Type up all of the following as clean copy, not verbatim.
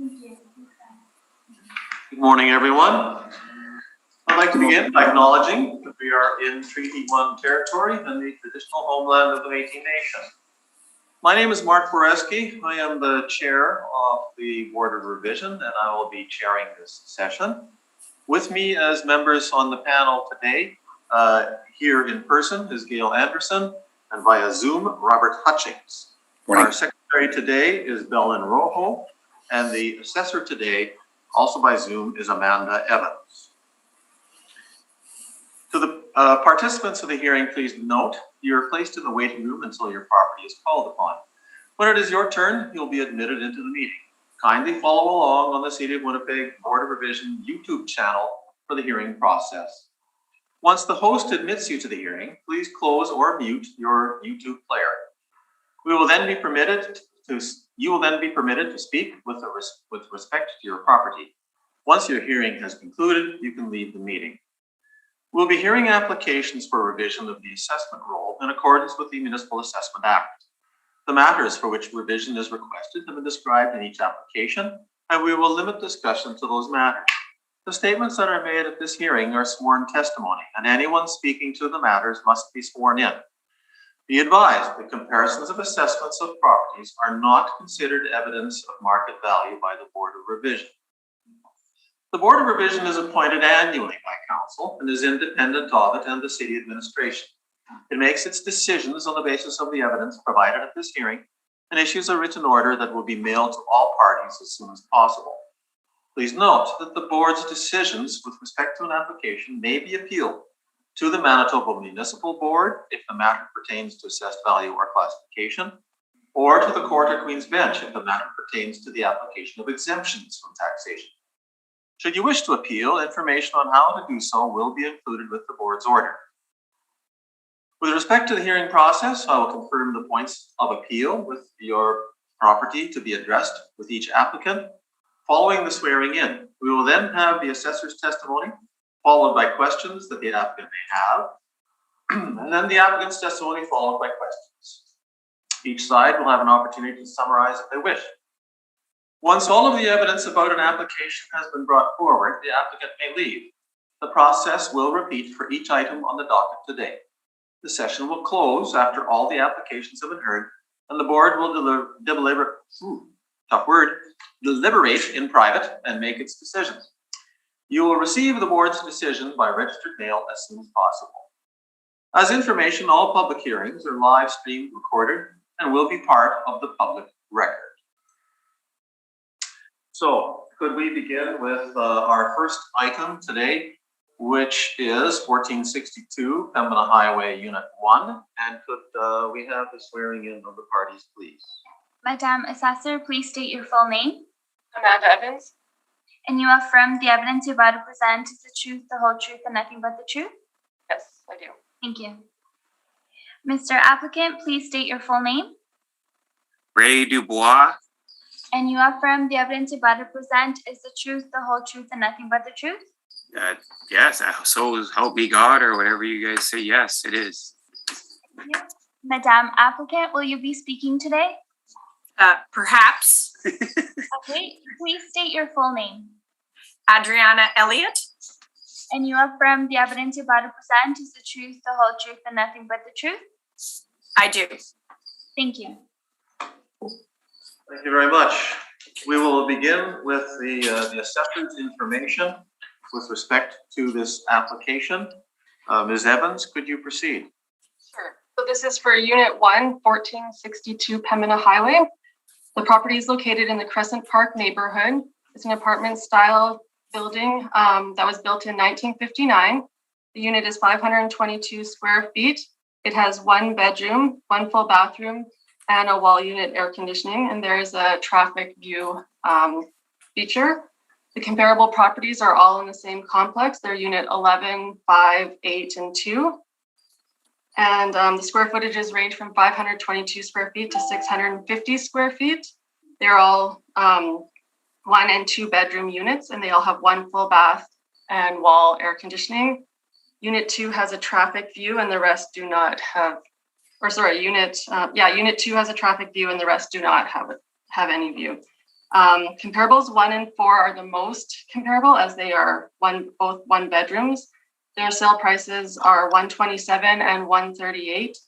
Good morning, everyone. I'd like to begin by acknowledging that we are in Treaty 1 territory and the traditional homeland of the Métis Nation. My name is Mark Boreski. I am the chair of the Board of Revision, and I will be chairing this session. With me as members on the panel today, here in person, is Gail Anderson, and via Zoom, Robert Hutchings. Morning. Our secretary today is Belen Rojo, and the assessor today, also by Zoom, is Amanda Evans. To the participants of the hearing, please note you are placed in the waiting room until your property is called upon. When it is your turn, you'll be admitted into the meeting. Kindly follow along on the City of Winnipeg Board of Revision YouTube channel for the hearing process. Once the host admits you to the hearing, please close or mute your YouTube player. You will then be permitted to speak with respect to your property. Once your hearing has concluded, you can leave the meeting. We'll be hearing applications for revision of the assessment roll in accordance with the Municipal Assessment Act. The matters for which revision is requested have been described in each application, and we will limit discussion to those matters. The statements that are made at this hearing are sworn testimony, and anyone speaking to the matters must be sworn in. Be advised that comparisons of assessments of properties are not considered evidence of market value by the Board of Revision. The Board of Revision is appointed annually by Council and is independent of it and the City Administration. It makes its decisions on the basis of the evidence provided at this hearing and issues a written order that will be mailed to all parties as soon as possible. Please note that the Board's decisions with respect to an application may be appealed to the Manitoba Municipal Board if the matter pertains to assessed value or classification, or to the Court of Queen's Bench if the matter pertains to the application of exemptions from taxation. Should you wish to appeal, information on how to do so will be included with the Board's order. With respect to the hearing process, I will confirm the points of appeal with your property to be addressed with each applicant. Following the swearing in, we will then have the assessor's testimony, followed by questions that the applicant may have, and then the applicant's testimony followed by questions. Each side will have an opportunity to summarize if they wish. Once all of the evidence about an application has been brought forward, the applicant may leave. The process will repeat for each item on the docket today. The session will close after all the applications have been heard, and the Board will deliberate in private and make its decisions. You will receive the Board's decision by registered mail as soon as possible. As information, all public hearings are live streamed, recorded, and will be part of the public record. So, could we begin with our first item today, which is 1462 Pembina Highway Unit 1, and could we have the swearing in of the parties, please? Madam Assessor, please state your full name. Amanda Evans. And you affirm the evidence you're about to present is the truth, the whole truth, and nothing but the truth? Yes, I do. Thank you. Mr. Applicant, please state your full name. Ray Dubois. And you affirm the evidence you're about to present is the truth, the whole truth, and nothing but the truth? Yes, so help me God, or whatever you guys say. Yes, it is. Madam Applicant, will you be speaking today? Perhaps. Okay, please state your full name. Adriana Elliott. And you affirm the evidence you're about to present is the truth, the whole truth, and nothing but the truth? I do. Thank you. Thank you very much. We will begin with the assessor's information with respect to this application. Ms. Evans, could you proceed? Sure. So this is for Unit 1, 1462 Pembina Highway. The property is located in the Crescent Park neighborhood. It's an apartment style building that was built in 1959. The unit is 522 square feet. It has one bedroom, one full bathroom, and a wall unit air conditioning, and there is a traffic view feature. The comparable properties are all in the same complex. They're unit 11, 5, 8, and 2. And the square footages range from 522 square feet to 650 square feet. They're all 1 and 2 bedroom units, and they all have one full bath and wall air conditioning. Unit 2 has a traffic view, and the rest do not have, Unit 2 has a traffic view, and the rest do not have any view. Comparables 1 and 4 are the most comparable as they are both one bedrooms. Their sale prices are 127 and 138.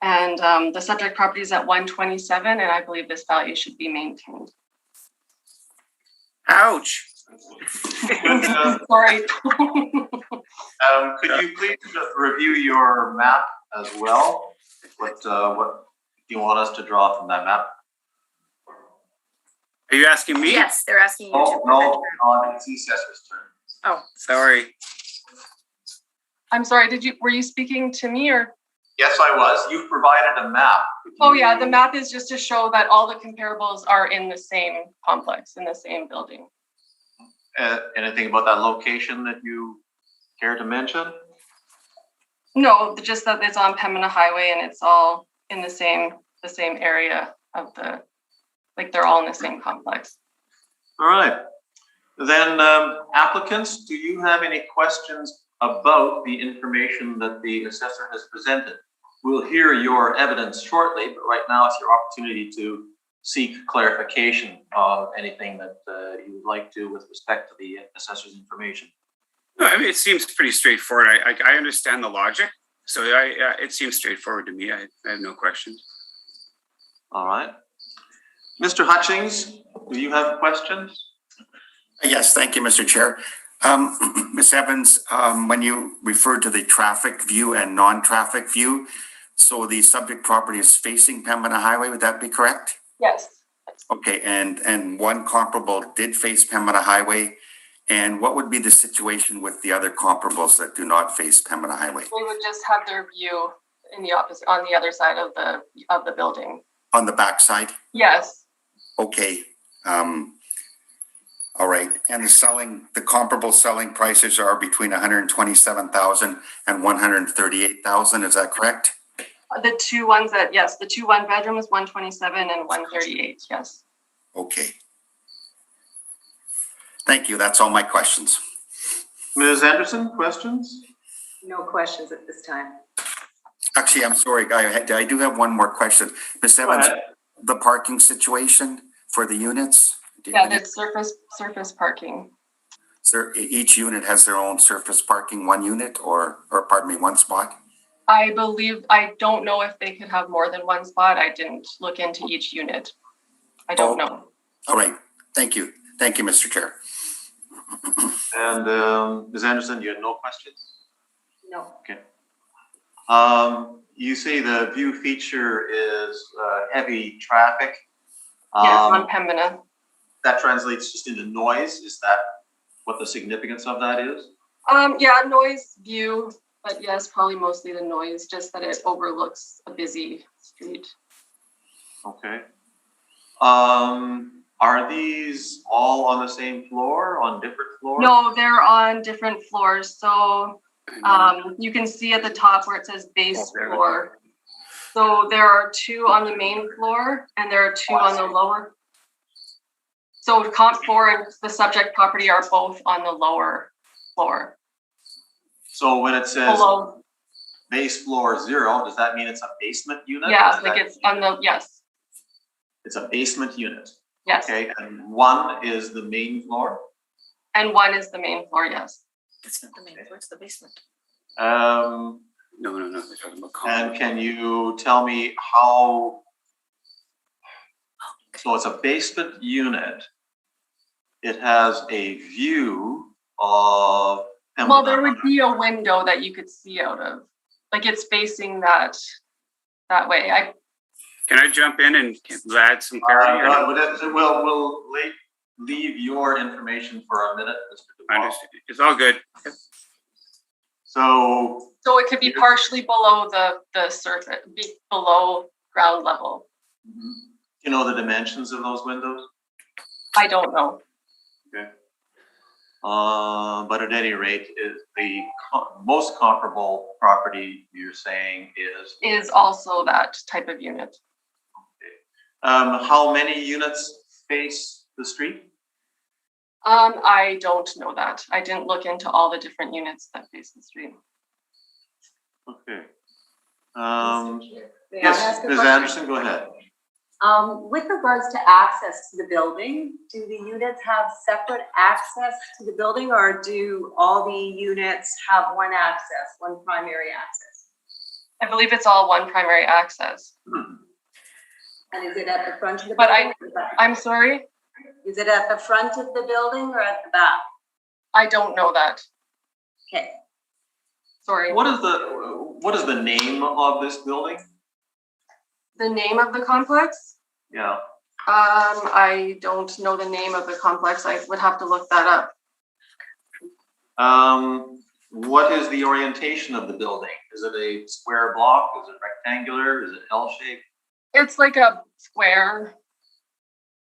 And the subject property is at 127, and I believe this value should be maintained. Ouch. Sorry. Could you please review your map as well? What do you want us to draw from that map? Are you asking me? Yes, they're asking you to. Oh, no, it's the assessor's turn. Oh, Sorry. I'm sorry, were you speaking to me or? Yes, I was. You've provided a map. Oh yeah, the map is just to show that all the comparables are in the same complex, in the same building. Anything about that location that you care to mention? No, just that it's on Pembina Highway and it's all in the same area of they're all in the same complex. All right. Then applicants, do you have any questions about the information that the assessor has presented? We'll hear your evidence shortly, but right now it's your opportunity to seek clarification of anything that you would like to with respect to the assessor's information. No, I mean, it seems pretty straightforward. I understand the logic, so it seems straightforward to me. I have no questions. All right. Mr. Hutchings, do you have questions? Yes, thank you, Mr. Chair. Ms. Evans, when you referred to the traffic view and non-traffic view, so the subject property is facing Pembina Highway, would that be correct? Yes. Okay, and one comparable did face Pembina Highway, and what would be the situation with the other comparables that do not face Pembina Highway? We would just have their view in the opposite, on the other side of the building. On the back side? Yes. Okay. All right. And the comparable selling prices are between 127,000 and 138,000. Is that correct? The two ones the two one bedrooms, 127 and 138. Yes. Okay. Thank you. That's all my questions. Ms. Anderson, questions? no questions at this time. Actually, I'm sorry. I do have one more question. Ms. Evans, the parking situation for the units? Yeah, that's surface parking. So each unit has their own surface parking, one unit or pardon me, one spot? I don't know if they could have more than one spot. I didn't look into each unit. I don't know. All right. Thank you. Thank you, Mr. Chair. And Ms. Anderson, you had no questions? No. Okay. You say the view feature is heavy traffic. Yes, on Pembina. That translates just into noise. Is that what the significance of that is? Yeah, noise view, but yes, probably mostly the noise, just that it overlooks a busy street. Okay. Are these all on the same floor, on different floors? No, they're on different floors. So you can see at the top where it says base floor. So there are two on the main floor and there are two on the lower. So comp 4 and the subject property are both on the lower floor. So when it says Below. base floor 0, does that mean it's a basement unit? Yeah, like it's on the, yes. It's a basement unit. Yes. Okay, and 1 is the main floor? And 1 is the main floor, yes. It's not the main floor, it's the basement. No. No, they're talking about And can you tell me how, so it's a basement unit. It has a view of. Well, there would be a window that you could see out of. Like it's facing that way. Can I jump in and add some clarity? We'll leave your information for a minute, Mr. I Dubois. understand. It's all good. So So it could be partially below the surface, be below ground level. you know the dimensions of those windows? I don't know. Okay. But at any rate, the most comparable property you're saying Is also that type of unit. how many units face the street? I don't know that. I didn't look into all the different units that face the street. Okay. May I Yes, ask a Ms. question? Anderson, go ahead. With regards to access to the building, do the units have separate access to the building, or do all the units have one access, one primary access? I believe it's all one primary access. And is it at the front of the But building? or the back? I'm sorry, Is it at the front of the building or at the back? I don't know that. Okay. Sorry. What is the name of this building? The name of the complex? Yeah. I don't know the name of the complex. I would have to look that up. What is the orientation of the building? Is it a square block? Is it rectangular? Is it L-shaped? It's like a square,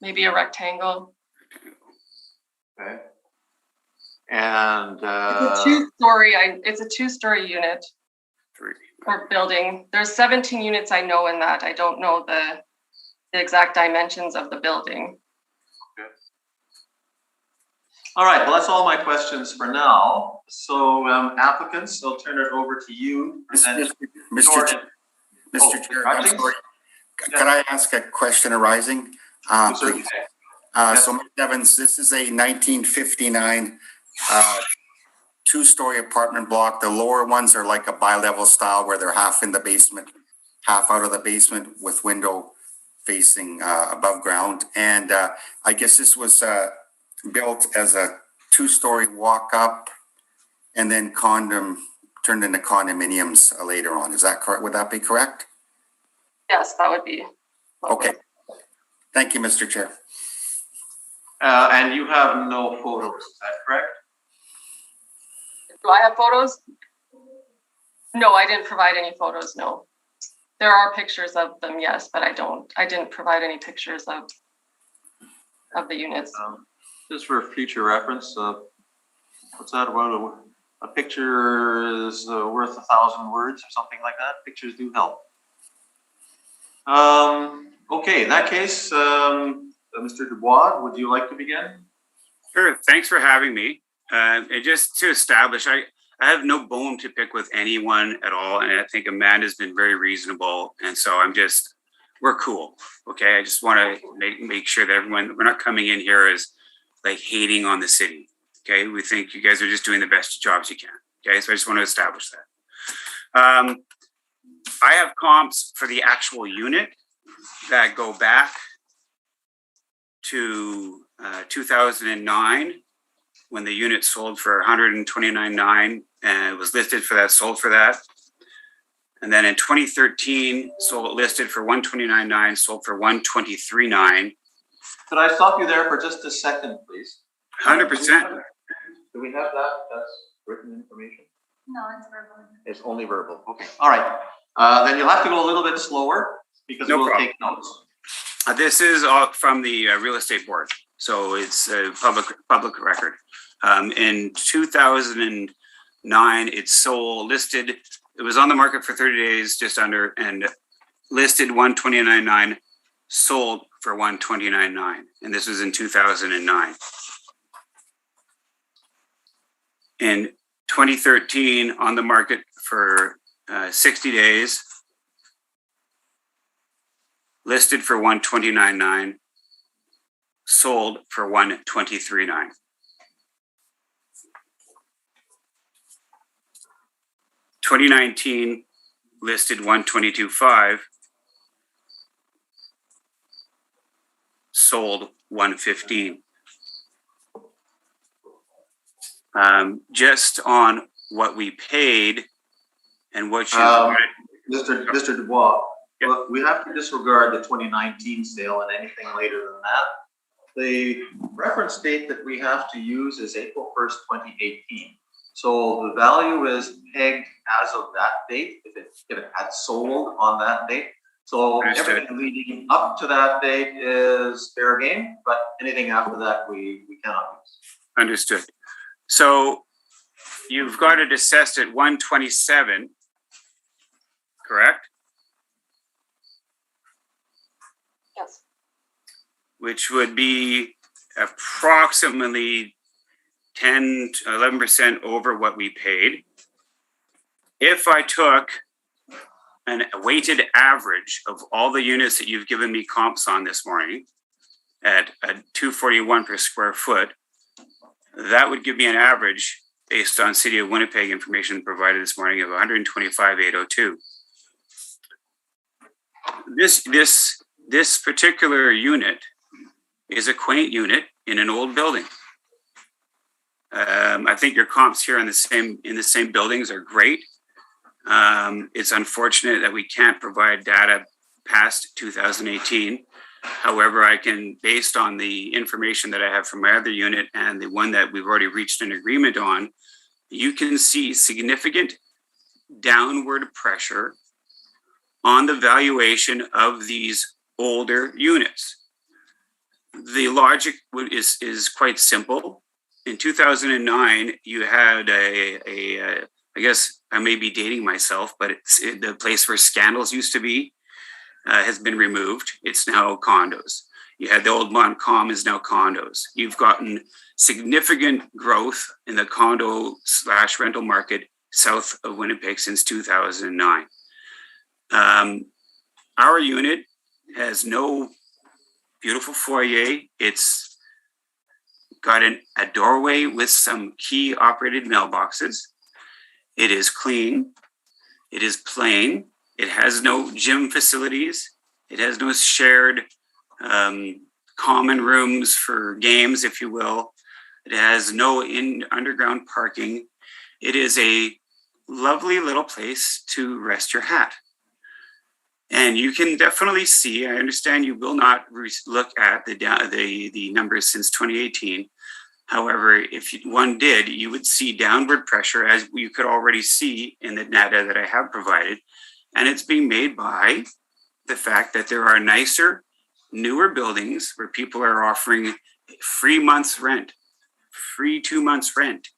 maybe a rectangle. Okay. And, It's a two-story, it's a two-story unit Three. or building. There's 17 units I know in that. I don't know the exact dimensions of the building. all right, well, that's all my questions for now. So applicants, I'll turn it over to you. Mr. George. Chair, Mr. Chair, I'm please. sorry. Could I ask a question arising? Please. So, Ms. Evans, this is a 1959 two-story apartment block. The lower ones are like a bi-level style where they're half in the basement, half out of the basement with window facing above ground. And I guess this was built as a two-story walk-up and then turned into condominiums later on. Is that correct? Would that be correct? Yes, that would be. Okay. Thank you, Mr. Chair. And you have no photos, is that correct? Do I have photos? No, I didn't provide any photos, no. There are pictures of them, yes, but I didn't provide any pictures of the units. Just for future reference, what's that about? A picture is worth 1,000 words or something like that. Pictures do help. Okay, in that case, Mr. Dubois, would you like to begin? Sure. Thanks for having me. And just to establish, I have no bone to pick with anyone at all. And I think Amanda's been very reasonable. And so we're cool. Okay. I just want to make sure that we're not coming in here as like hating on the city. Okay. We think you guys are just doing the best jobs you can. Okay. So I just want to establish that. I have comps for the actual unit that go back to 2009 when the unit sold for $129,900 and it was listed for that, sold for that. And then in 2013, listed for $129,900, sold for $123,900. Could I stop you there for just a second, please? 100%. Do we have that? That's written information? No, it's verbal. It's only verbal. Okay. All right. Then you'll have to go a little bit slower because No we'll problem. take notes. This is from the real estate board. So it's a public record. In 2009, it listed, it was on the market for 30 days, just under, and listed $129,900, sold for $129,900. And this was in 2009. In 2013, on the market for 60 days, listed for $129,900, sold for $123,900. 2019 listed $122,500, sold $115,000. Just on what we paid and what you Mr. Dubois, Yeah. well, we have to disregard the 2019 sale and anything later than that. The reference date that we have to use is April 1st, 2018. So the value is pegged as of that date, if it had sold on that date. So Understood. everything leading up to that date is fair game, but anything after that we cannot use. Understood. So you've got it assessed at 127, correct? Yes. Which would be approximately 10 to 11% over what we paid. If I took a weighted average of all the units that you've given me comps on this morning at $241 per square foot, that would give me an average based on City of Winnipeg information provided this morning of 125,802. This particular unit is a quaint unit in an old building. I think your comps here in the same buildings are great. It's unfortunate that we can't provide data past 2018. However, I can, based on the information that I have from my other unit and the one that we've already reached an agreement on, you can see significant downward pressure on the valuation of these older units. The logic is quite simple. In 2009, you had I guess I may be dating myself, but the place where Scandals used to be has been removed. It's now condos. You had the old Montcalm is now condos. You've gotten significant growth in the condo / rental market south of Winnipeg since 2009. Our unit has no beautiful foyer. It's got a doorway with some key operated mailboxes. It is clean. It is plain. It has no gym facilities. It has no shared common rooms for games, if you will. It has no underground parking. It is a lovely little place to rest your hat. And you can definitely see, I understand you will not look at the numbers since 2018. However, if one did, you would see downward pressure, as you could already see in the data that I have provided. And it's being made by the fact that there are nicer, newer buildings where people are offering free month's rent, free 2 months rent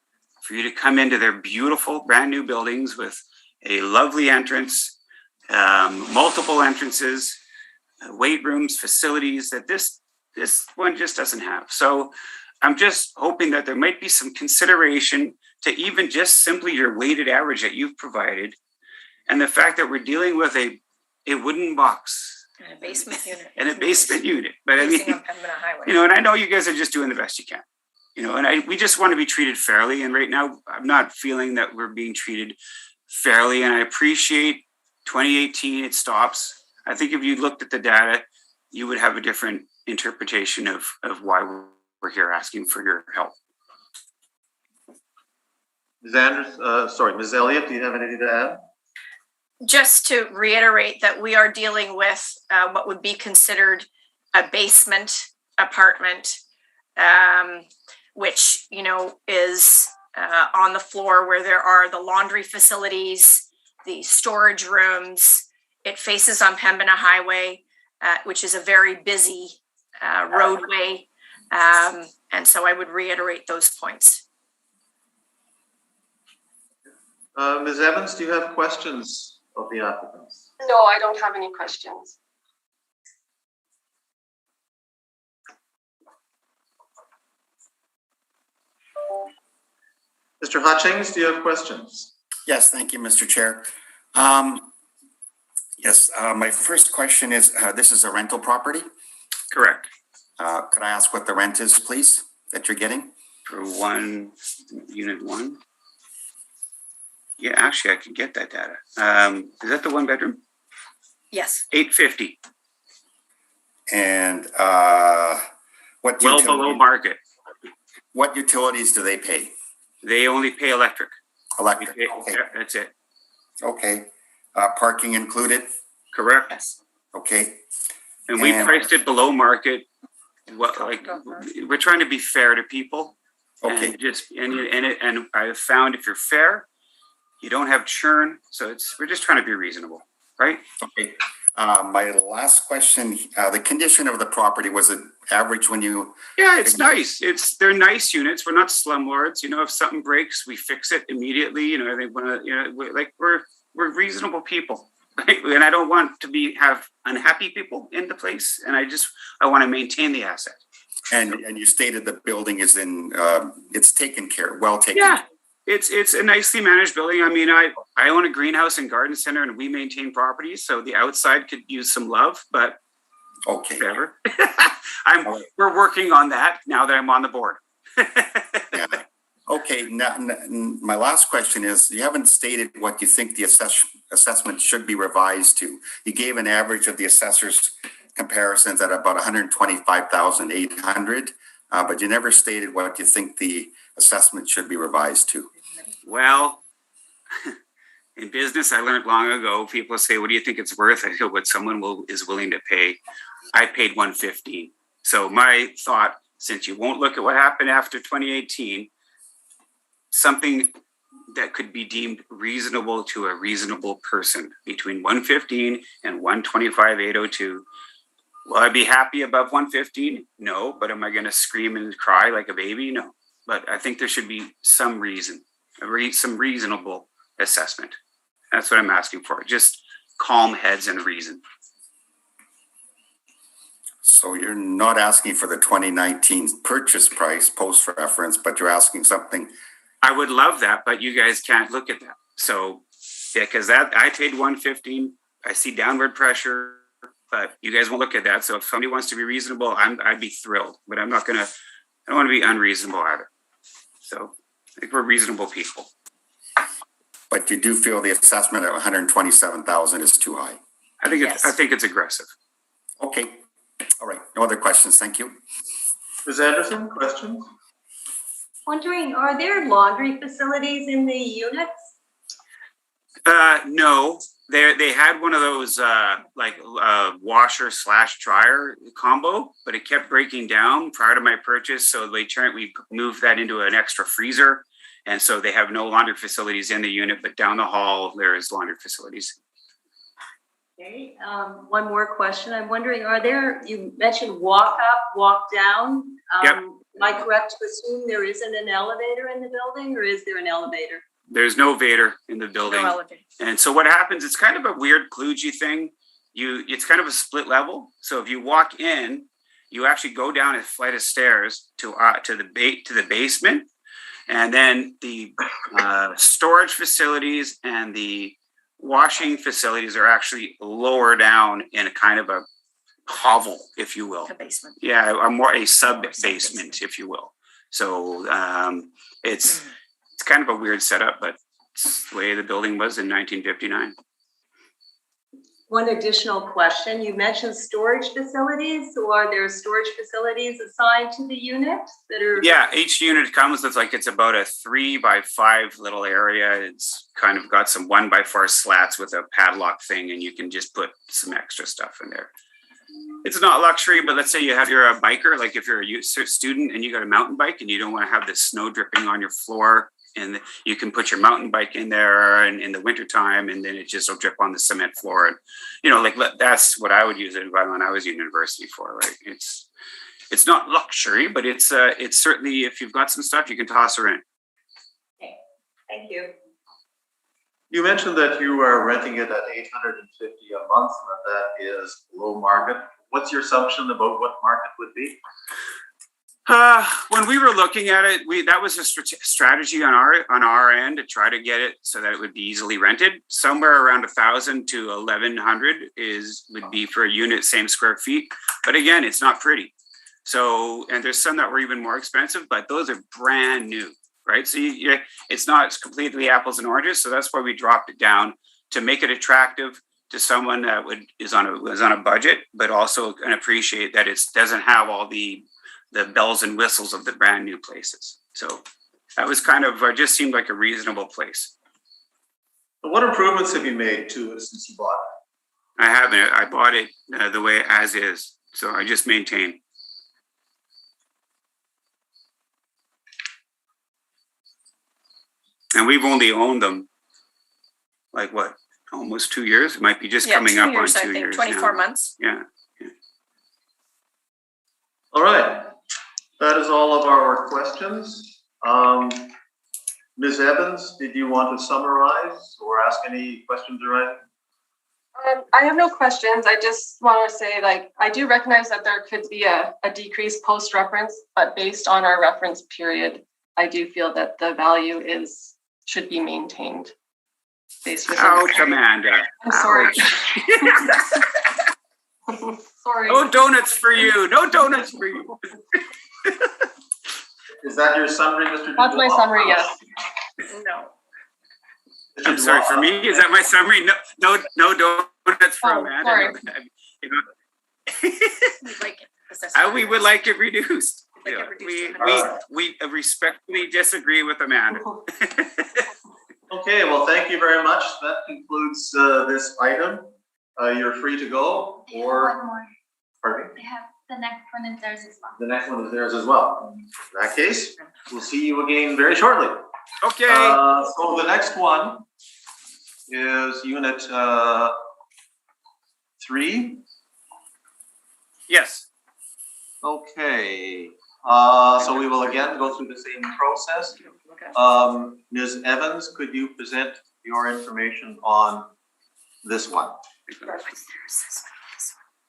for you to come into their beautiful brand new buildings with a lovely entrance, multiple entrances, weight rooms, facilities that this one just doesn't have. So I'm just hoping that there might be some consideration to even just simply your weighted average that you've provided, and the fact that we're dealing with a wooden box And a basement unit. and a basement unit. But I mean, Facing on Pembina Highway. you know, and I know you guys are just doing the best you can, you know, and we just want to be treated fairly. And right now, I'm not feeling that we're being treated fairly. And I appreciate 2018, it stops. I think if you looked at the data, you would have a different interpretation of why we're here asking for your help. Ms. Ms. Elliott, do you have anything to add? Just to reiterate that we are dealing with what would be considered a basement apartment, which, you know, is on the floor where there are the laundry facilities, the storage rooms. It faces on Pembina Highway, which is a very busy roadway. And so I would reiterate those points. Ms. Evans, do you have questions of the applicants? No, I don't have any questions. Mr. Hutchings, do you have questions? Yes, thank you, Mr. Chair. Yes, my first question is, this is a rental property. Correct. Could I ask what the rent is, please, that you're getting? For unit one. Yeah, actually, I can get that data. Is that the one bedroom? Yes. $850. And what Well below market. What utilities do they pay? They only pay electric. Electric, Okay. okay, Yeah, that's it. okay. Parking included, Correct. Yes. okay. And we And- priced it below market. What, like, we're trying to be fair to people. Okay. And just and I've found if you're fair, you don't have churn. So we're just trying to be reasonable, right? Okay. My last question, the condition of the property, was it average when you, Yeah, it's nice. They're nice units. We're not slumlords. You know, if something breaks, we fix it immediately. You know, I think we're reasonable people, right? And I don't want to have unhappy people in the place. And I want to maintain the asset. and you stated the building is in, it's taken care, well taken. Yeah, It's a nicely managed building. I mean, I own a greenhouse and garden center, and we maintain properties, so the outside could use some love, but Okay. whatever. We're working on that now that I'm on the board. Yeah. Okay, now, my last question is, you haven't stated what you think the assessment should be revised to. You gave an average of the assessor's comparisons at about 125,800, but you never stated what you think the assessment should be revised to. Well, in business, I learned long ago, people say, what do you think it's worth? I go, what someone is willing to pay. I paid 115. So my thought, since you won't look at what happened after 2018, something that could be deemed reasonable to a reasonable person between 115 and 125,802. Will I be happy above 115? No. But am I going to scream and cry like a baby? No. But I think there should be some reason, some reasonable assessment. That's what I'm asking for. Just calm heads and reason. So you're not asking for the 2019 purchase price post-reference, but you're asking something. I would love that, but you guys can't look at that. So, yeah, because that I paid 115. I see downward pressure, but you guys won't look at that. So if somebody wants to be reasonable, I'd be thrilled. But I don't want to be unreasonable either. So I think we're reasonable people. But you do feel the assessment at 127,000 is too high. I think it's aggressive. Okay. All right. No other questions. Thank you. Ms. Anderson, questions? Wondering, are there laundry facilities in the units? No, they had one of those washer / dryer combo, but it kept breaking down prior to my purchase. So we moved that into an extra freezer. And so they have no laundry facilities in the unit, but down the hall, there is laundry facilities. Okay, one more question. I'm wondering, you mentioned walk up, walk down. Yep. Am I correct to assume there isn't an elevator in the building, or is there an elevator? There's no Vader in the building. No elevator. And so what happens, it's kind of a weird kludgy thing. It's kind of a split level. So if you walk in, you actually go down a flight of stairs to the basement. And then the storage facilities and the washing facilities are actually lower down in a kind of a hovel, if you will. The basement. Yeah, a sub-basement, if you will. So it's kind of a weird setup, but it's the way the building was in 1959. One additional question. You mentioned storage facilities. So are there storage facilities assigned to the unit that are? Yeah, each unit comes with it's about a 3x5 little area. It's kind of got some 1x4 slats with a padlock thing, and you can just put some extra stuff in there. It's not luxury, but let's say you're a biker, like if you're a student and you got a mountain bike and you don't want to have the snow dripping on your floor, and you can put your mountain bike in there and in the wintertime, and then it just will drip on the cement floor. And, that's what I would use it when I was in university for, right? It's not luxury, but it's certainly, if you've got some stuff, you can toss her in. Okay, thank you. You mentioned that you are renting it at $850 a month, and that is below market. What's your assumption about what market would be? When we were looking at it, that was a strategy on our end to try to get it so that it would be easily rented. Somewhere around 1,000 to 1,100 would be for a unit, same square feet. But again, it's not pretty. So, and there's some that were even more expensive, but those are brand new, right? So it's not completely apples and oranges. So that's why we dropped it down to make it attractive to someone that was on a budget, but also can appreciate that it doesn't have all the bells and whistles of the brand new places. So that was just seemed like a reasonable place. What improvements have you made to it since you bought it? I haven't. I bought it the way as is. So I just maintain. And we've only owned them almost 2 years? It might be just coming up on 2 years. 24 months. Yeah. All right. That is all of our questions. Ms. Evans, did you want to summarize or ask any questions or anything? I have no questions. I just want to say, I do recognize that there could be a decrease post-reference, but based on our reference period, I do feel that the value is should be maintained. Ouch, Amanda. I'm sorry. Ouch. Sorry. No donuts for you. No donuts for you. Is that your summary, Mr. Dubois? That's my summary, yes. No. Mr. I'm sorry, for me, is that my summary? No donuts for Oh, Amanda. sorry. You know, We'd like it. we would like it reduced. Like it Yeah, reduced we respectfully disagree with Amanda. Okay, well, thank you very much. That concludes this item. You're free to go, I have or, one more. pardon me, I have the next one is theirs as well. the next one is theirs as well. In that case, we'll see you again very shortly. Okay. So the next one is unit 3. Yes. Okay, so we will again go through the same process. Ms. Evans, could you present your information on this one?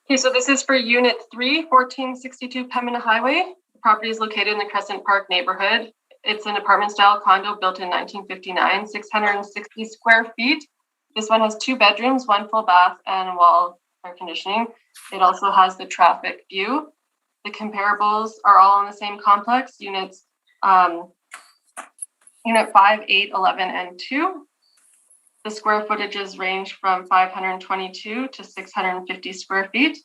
Okay, so this is for Unit 3, 1462 Pembina Highway. The property is located in the Crescent Park neighborhood. It's an apartment-style condo built in 1959, 660 square feet. This one has 2 bedrooms, 1 full bath, and wall air conditioning. It also has the traffic view. The comparables are all in the same complex, unit 5, 8, 11, and 2. The square footages range from 522 to 650 square feet.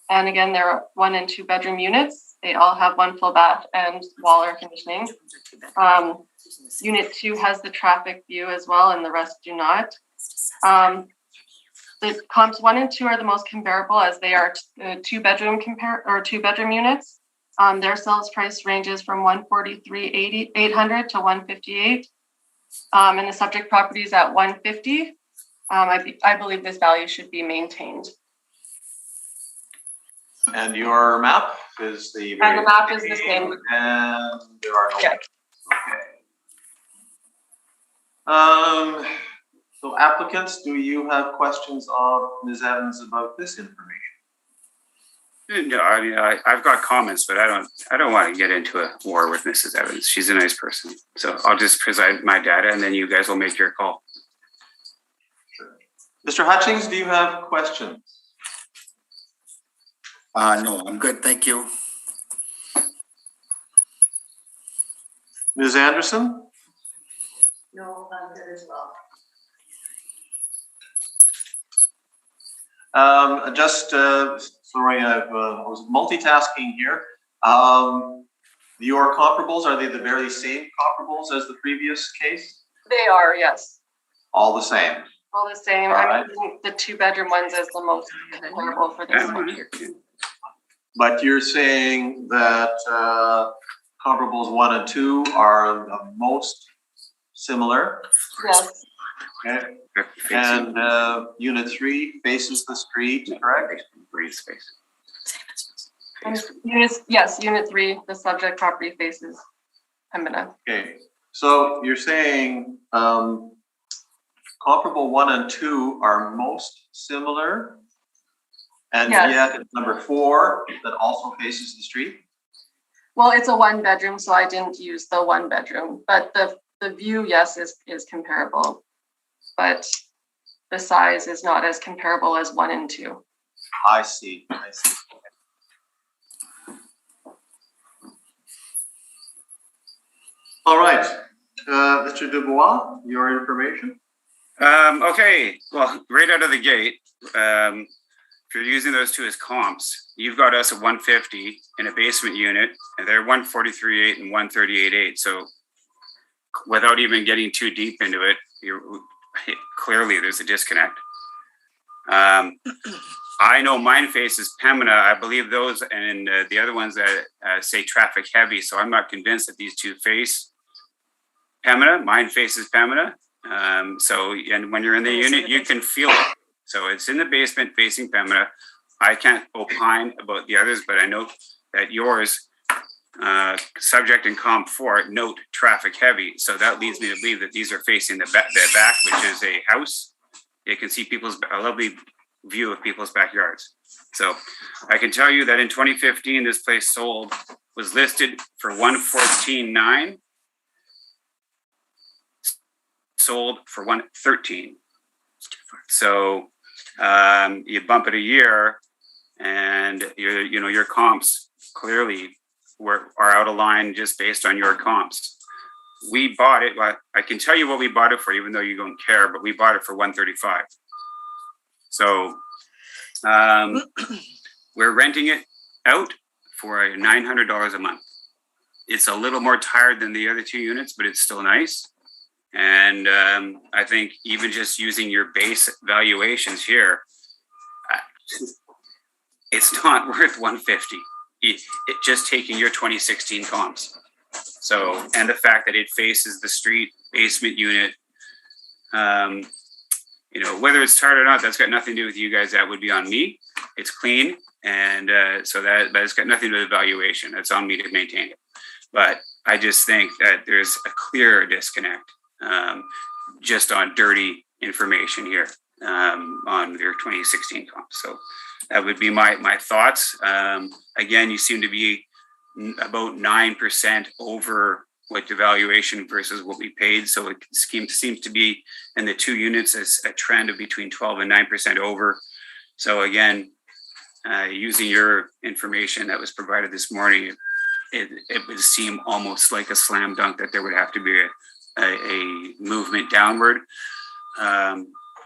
And again, there are 1 and 2 bedroom units. They all have 1 full bath and wall air conditioning. Unit 2 has the traffic view as well, and the rest do not. The comps 1 and 2 are the most comparable, as they are 2 bedroom units. Their sales price ranges from $143,800 to $158,000. And the subject property is at $150,000. I believe this value should be maintained. And your map is the. And the map is the same. And there are no. Yeah. Okay. So applicants, do you have questions of Ms. Evans about this information? No, I mean, I've got comments, but I don't want to get into a war with Mrs. Evans. She's a nice person. So I'll just present my data and then you guys will make your call. Mr. Hutchings, do you have questions? No, I'm good, thank you. Ms. Anderson? No, I'm good as well. Sorry, I was multitasking here. Your comparables, are they the very same comparables as the previous case? They are, yes. All the same? All the same. All I'm right. using the 2 bedroom ones as the most comparable for this one. But you're saying that comparables 1 and 2 are the most similar? Yes. Okay. And unit 3 faces the street, correct? Breathe space. Unit 3, the subject property faces Pembina. Okay, so you're saying comparable 1 and 2 are most similar, and Yes. yet it's number 4 that also faces the street? Well, it's a 1 bedroom, so I didn't use the 1 bedroom, but the view, yes, is comparable. But the size is not as comparable as 1 and 2. I see. All right, Mr. Dubois, your information? Okay, well, right out of the gate, if you're using those 2 as comps, you've got us at 150 in a basement unit, and they're 143.8 and 138.8. So without even getting too deep into it, clearly there's a disconnect. I know mine faces Pembina. I believe those and the other ones that say traffic heavy. So I'm not convinced that these 2 face Pembina. Mine faces Pembina. And when you're in the unit, you can feel it. So it's in the basement facing Pembina. I can't opine about the others, but I know that yours, subject in comp 4, note traffic heavy. So that leads me to believe that these are facing the back, which is a house. You can see a lovely view of people's backyards. So I can tell you that in 2015, this place was listed for $114,900. sold for 113. So you bump it a year, and your comps clearly are out of line just based on your comps. We bought it. Well, I can tell you what we bought it for, even though you don't care. But we bought it for 135. So we're renting it out for $900 a month. It's a little more tired than the other two units, but it's still nice. And I think even just using your base valuations here, it's not worth 150. It just taking your 2016 comps. So, and the fact that it faces the street basement unit, whether it's tired or not, that's got nothing to do with you guys. That would be on me. It's clean. And so that's got nothing to do with valuation. That's on me to maintain it. But I just think that there's a clear disconnect just on dirty information here on your 2016 comp. So that would be my thoughts. Again, you seem to be about 9% over what the valuation versus what we paid. So it seems to be in the two units as a trend of between 12 and 9% over. So again, using your information that was provided this morning, it would seem almost like a slam dunk that there would have to be a movement downward.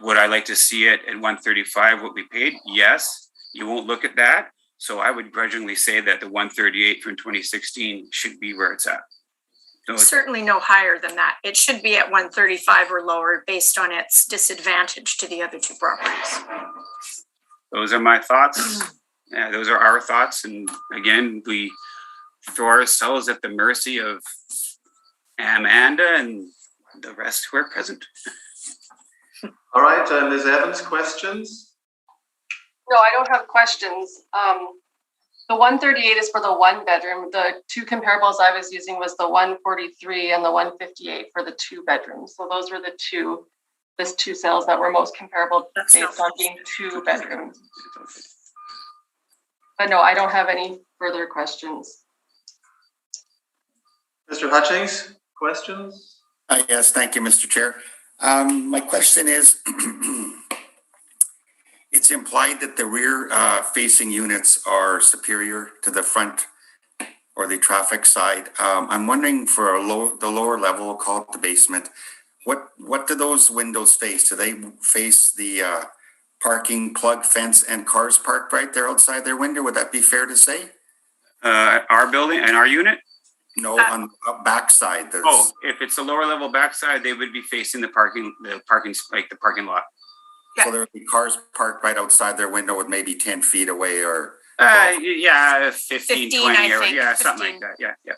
Would I like to see it at 135, what we paid? Yes, you won't look at that. So I would grudgingly say that the 138 from 2016 should be where it's at. So Certainly no higher than that. It should be at 135 or lower based on its disadvantage to the other two properties. those are my thoughts. Yeah, those are our thoughts. And again, we throw ourselves at the mercy of Amanda and the rest who are present. All right, Ms. Evans, questions? No, I don't have questions. The 138 is for the one bedroom. The two comparables I was using was the 143 and the 158 for the two bedrooms. So those were the two sales that were most comparable based on being two bedrooms. But no, I don't have any further questions. Mr. Hutchings, questions? Yes, thank you, Mr. Chair. My question is, it's implied that the rear facing units are superior to the front or the traffic side. I'm wondering for the lower level, we'll call it the basement, what do those windows face? Do they face the parking plug fence and cars parked right there outside their window? Would that be fair to say? Our building and our unit? No, on the backside. Oh, if it's a lower level backside, they would be facing the parking lot. So there would be cars parked right outside their window with maybe 10 feet away or... Yeah, 15, 20, I think, yeah, 15. something like that. Yeah.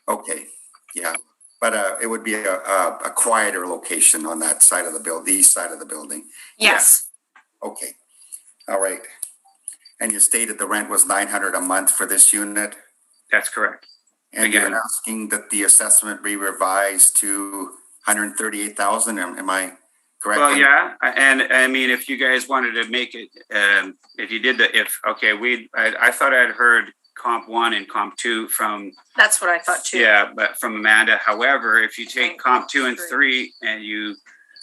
Okay, yeah. But it would be a quieter location on that side of the building, the east side of the building. Yes. Yeah. Okay, all right. And you stated the rent was $900 a month for this unit? That's correct. And Again, you're asking that the assessment be revised to $138,000, am I correct? well, yeah, and I mean, if you guys wanted to make it, if you did I thought I'd heard comp 1 and comp 2 from, That's what I thought too. yeah, but from Amanda. However, if you take comp 2 and 3 and you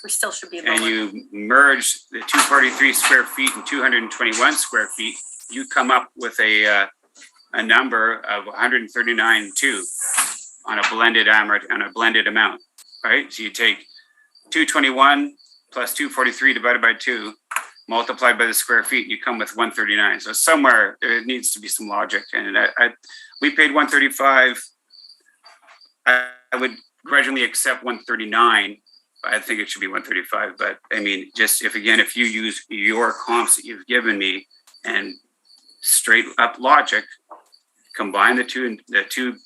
We still should be lower. merge the 243 square feet and 221 square feet, you come up with a number of 139.2 on a blended amount, right? So you take 221 plus 243 divided by 2, multiplied by the square feet, you come with 139. So somewhere there needs to be some logic. And we paid 135. I would grudgingly accept 139. I think it should be 135. But I mean, just if you use your comps that you've given me and straight up logic, combine the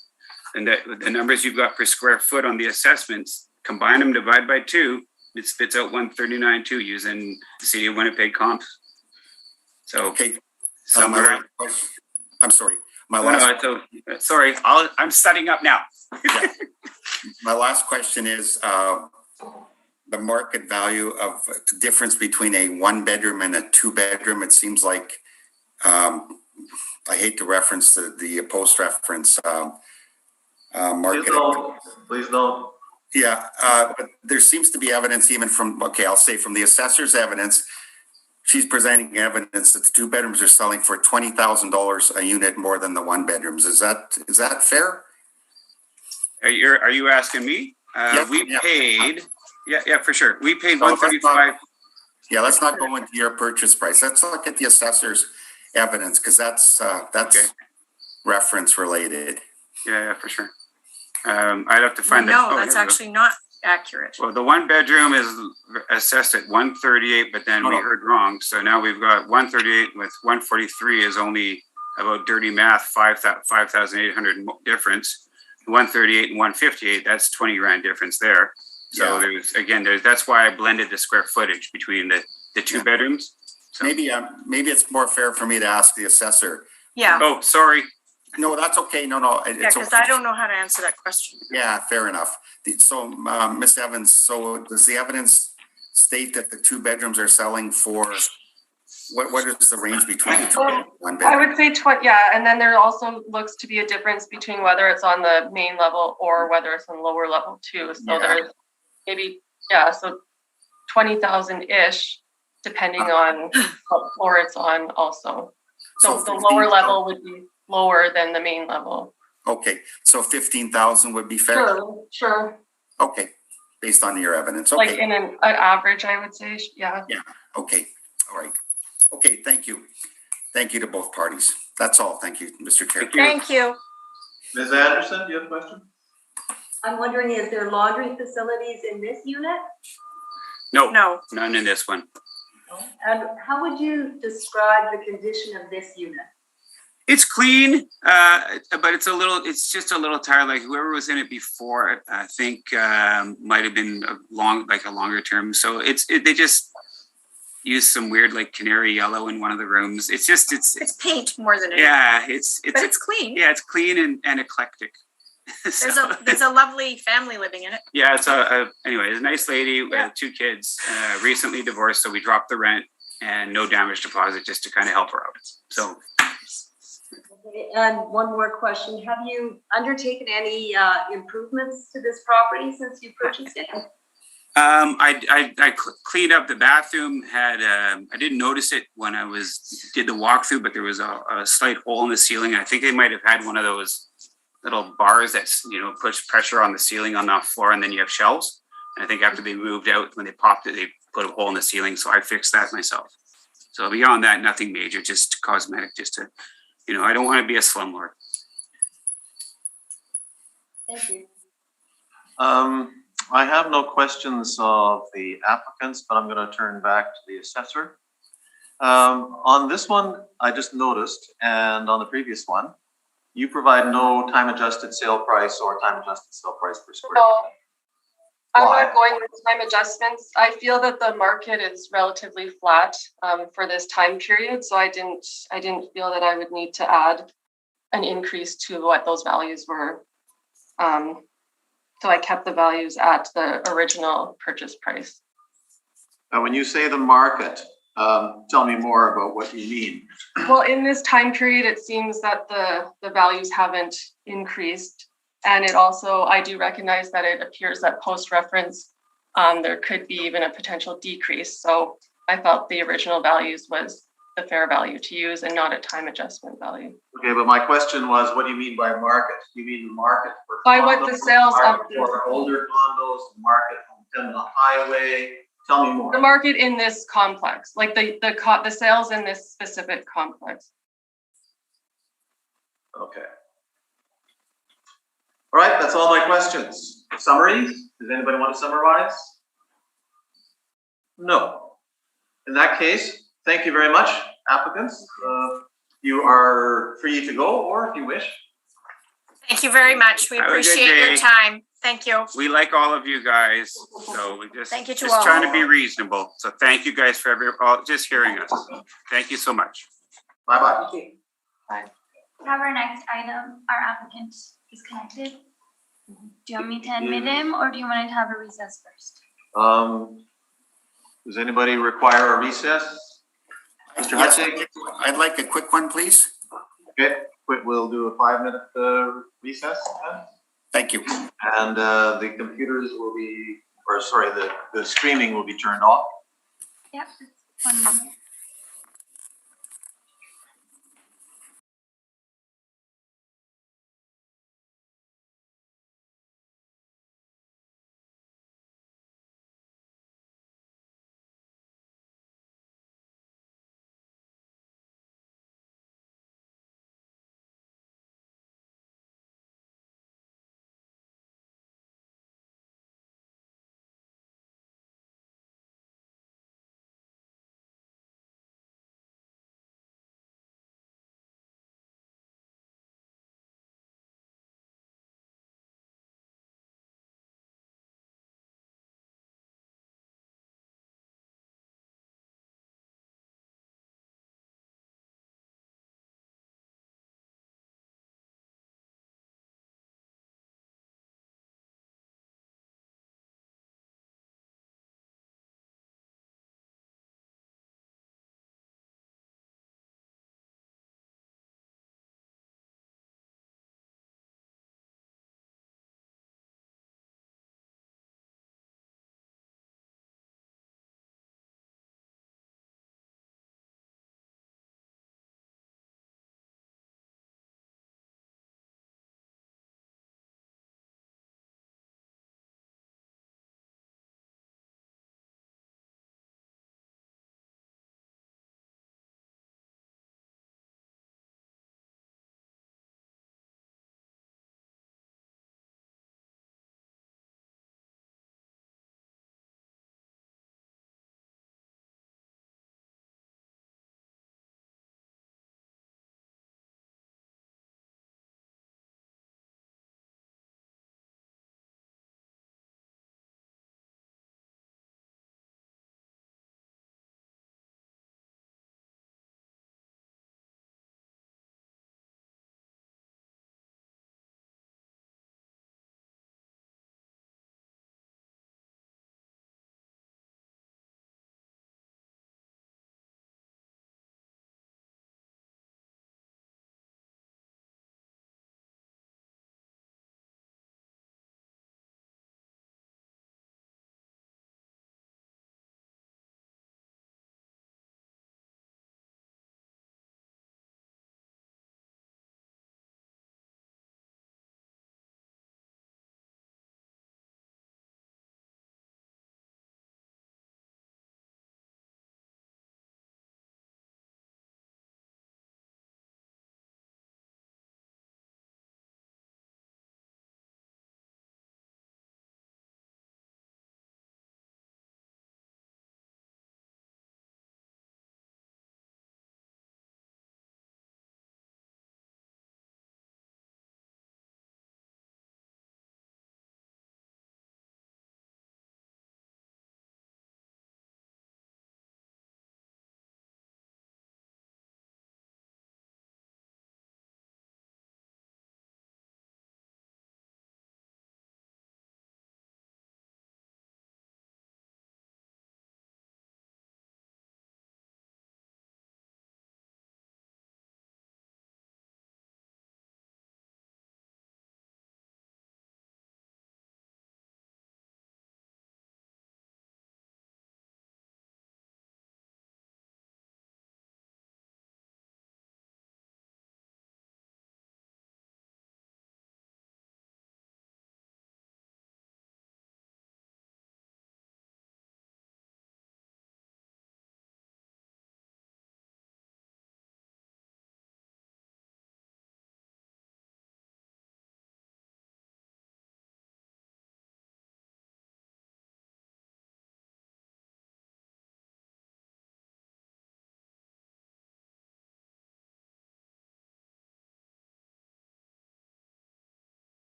numbers you've got per square foot on the assessments, combine them, divide by 2, it spits out 139.2 using the city of Winnipeg comps. So, Okay. somewhere. I'm sorry. Sorry, I'm setting up now. Yeah. My last question is the market value of the difference between a 1-bedroom and a 2-bedroom. It seems like, I hate to reference the post reference market. Please don't. Yeah, but there seems to be evidence even from, okay, I'll say from the assessor's evidence. She's presenting evidence that the 2 bedrooms are selling for $20,000 a unit more than the 1 bedrooms. Is that fair? Are you asking me? Yes, We yeah. paid, yeah, for sure. We paid So let's 135. Yeah, let's not go into your purchase price. Let's look at the assessor's evidence, because that's Okay. reference related. Yeah, for sure. I'd have to find that. No, Oh, that's here we go. actually not accurate. Well, the 1 bedroom is assessed at 138, but then we heard wrong. So now we've got 138 with 143 is only about dirty math, 5,800 difference. 138 and 158, that's 20 grand difference there. So Yeah. that's why I blended the square footage between the 2 bedrooms. So. Maybe it's more fair for me to ask the assessor. Yeah, Oh, sorry. No, that's okay. No, yeah, it's because okay. I don't know how to answer that question. Yeah, fair enough. So, Ms. Evans, so does the evidence state that the 2 bedrooms are selling for, what is the range between the 2 and 1 I bedroom? would say yeah, and then there also looks to be a difference between whether it's on the main level or whether it's on lower level too. So Yeah. there's maybe, so 20,000-ish, depending on what floor it's on also. So the lower level would be lower than the main level. Okay, so 15,000 would be fair? Sure. Okay, based on your evidence. Like Okay, in an average, I would say, yeah. okay, all right. Okay, thank you. Thank you to both parties. That's all. Thank you, Mr. Chair. Thank you. Ms. Anderson, do you have a question? I'm wondering, is there laundry facilities in this unit? No, No, none in this one. And how would you describe the condition of this unit? It's clean, but it's just a little tired. Like whoever was in it before, I think might have been a longer term. So they just used some weird like canary yellow in one of the rooms. It's paint more than anything. yeah, But it's clean. yeah, it's clean and eclectic. So, There's a lovely family living in it. yeah, it's anyway, it's a nice lady with 2 kids, recently divorced, so we dropped the rent and no damage deposit just to kind of help her out. So. Okay, and one more question. Have you undertaken any improvements to this property since you purchased it? I cleaned up the bathroom. I didn't notice it when I did the walkthrough, but there was a slight hole in the ceiling. I think they might have had one of those little bars that's push pressure on the ceiling on the floor, and then you have shelves. And I think after they moved out, when they popped it, they put a hole in the ceiling. So I fixed that myself. So beyond that, nothing major, just cosmetic, just to, I don't want to be a slumlord. Thank you. I have no questions of the applicants, but I'm going to turn back to the assessor. On this one, I just noticed, and on the previous one, you provide no time-adjusted sale price or time-adjusted sale price per square. No, I'm Why? not going with time adjustments. I feel that the market is relatively flat for this time period, so I didn't feel that I would need to add an increase to what those values were. So I kept the values at the original purchase price. Now, when you say the market, tell me more about what you mean. Well, in this time period, it seems that the values haven't increased. And it also, I do recognize that it appears that post-reference, there could be even a potential decrease. So I felt the original values was the fair value to use and not a time adjustment value. Okay, but my question was, what do you mean by market? You mean the market for By what the condos, sales of market the- for older condos, the market on the highway? Tell me more. The market in this complex, like the sales in this specific complex. Okay. All right, that's all my questions. Summaries? Does anybody want to summarize? No. In that case, thank you very much, applicants. You are free to go, or if you wish. Thank you very much. We Have a good appreciate your day. time. Thank you. We like all of you guys, so we Thank you to just all. trying to be reasonable. So thank you guys for just hearing us. Thank you so much. Bye-bye. We have our next item. Our applicant is connected. Do you want me to admit him, or do you want to have a recess first? Does anybody require a recess? Mr. Yes, Hussey? I'd like a quick one, please. Okay, we'll do a 5-minute recess then. Thank you. Thank you. And the computers will be, or sorry, the streaming will be turned off. Yep, it's 1 minute.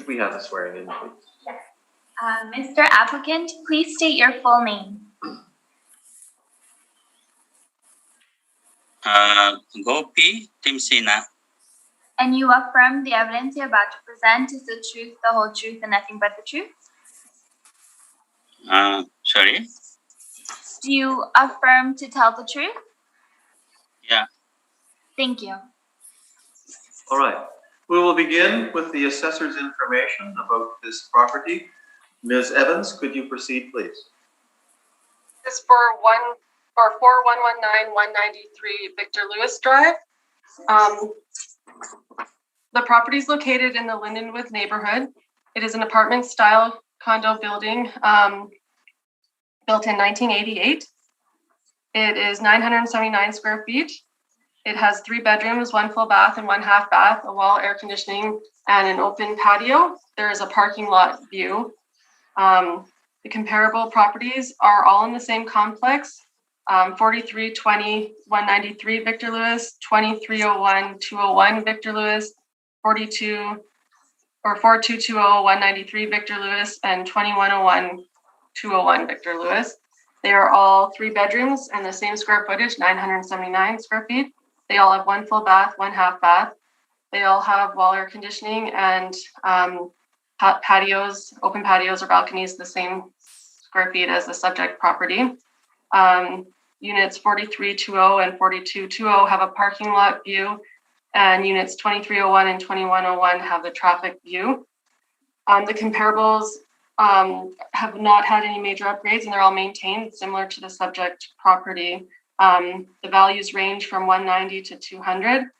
we have the swearing in, please? Mr. Applicant, please state your full name. Gopi Timsina. And you affirm the evidence you're about to present is the truth, the whole truth, and nothing but the truth? Sorry. Do you affirm to tell the truth? Yeah. Thank you. All right. We will begin with the assessor's information about this property. Ms. Evans, could you proceed, please? This is for 4119-193 Victor Lewis Drive. The property is located in the Lindenwood neighborhood. It is an apartment style condo building built in 1988. It is 979 square feet. It has 3 bedrooms, 1 full bath and 1 half bath, a wall, air conditioning, and an open patio. There is a parking lot view. The comparable properties are all in the same complex. 4320-193 Victor Lewis, 2301-201 Victor Lewis, 4220-193 Victor Lewis, and 2101-201 Victor Lewis. They are all 3 bedrooms and the same square footage, 979 square feet. They all have 1 full bath, 1 half bath. They all have wall air conditioning and patios, open patios or balconies, the same square feet as the subject property. Units 4320 and 4220 have a parking lot view, and units 2301 and 2101 have the traffic view. The comparables have not had any major upgrades, and they're all maintained similar to the subject property. The values range from 190 to 200,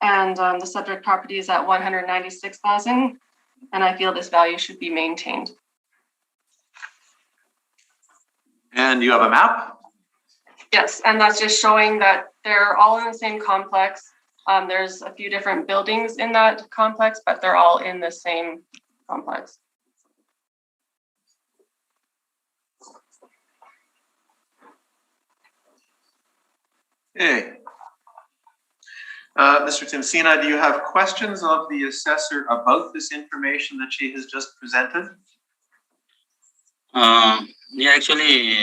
and the subject property is at 196,000, and I feel this value should be maintained. And you have a map? Yes, and that's just showing that they're all in the same complex. There's a few different buildings in that complex, but they're all in the same complex. Okay. Mr. Timsina, do you have questions of the assessor about this information that she has just presented? Yeah, actually,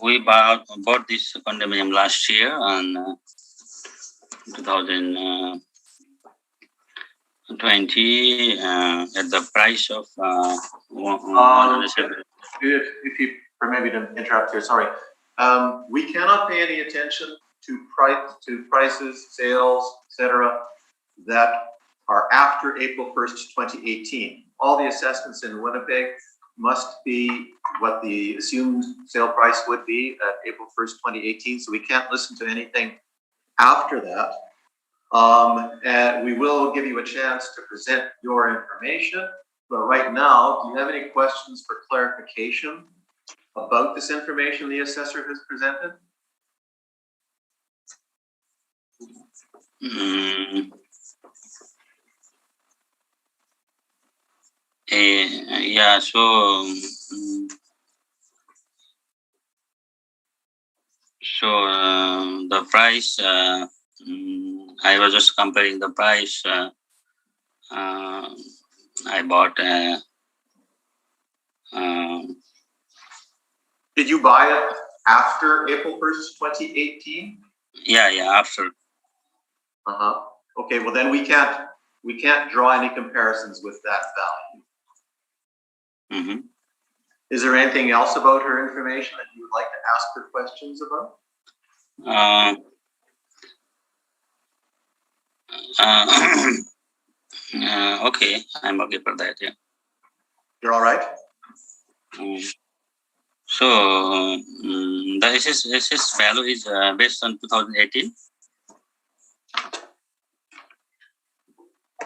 we bought this condominium last year on 2020 at the price of If you permit me to interrupt here, sorry. We cannot pay any attention to prices, sales, etc., that are after April 1st, 2018. All the assessments in Winnipeg must be what the assumed sale price would be at April 1st, 2018. So we can't listen to anything after that. And we will give you a chance to present your information. But right now, do you have any questions for clarification about this information the assessor has presented? Yeah, so the price, I was just comparing the price. I bought Did you buy it after April 1st, 2018? yeah, after. Okay, well then we can't draw any comparisons with that value. Mm-hmm. Is there anything else about her information that you would like to ask her questions about? Okay, I'm okay for that, yeah. You're all right? So the SS value is based on 2018.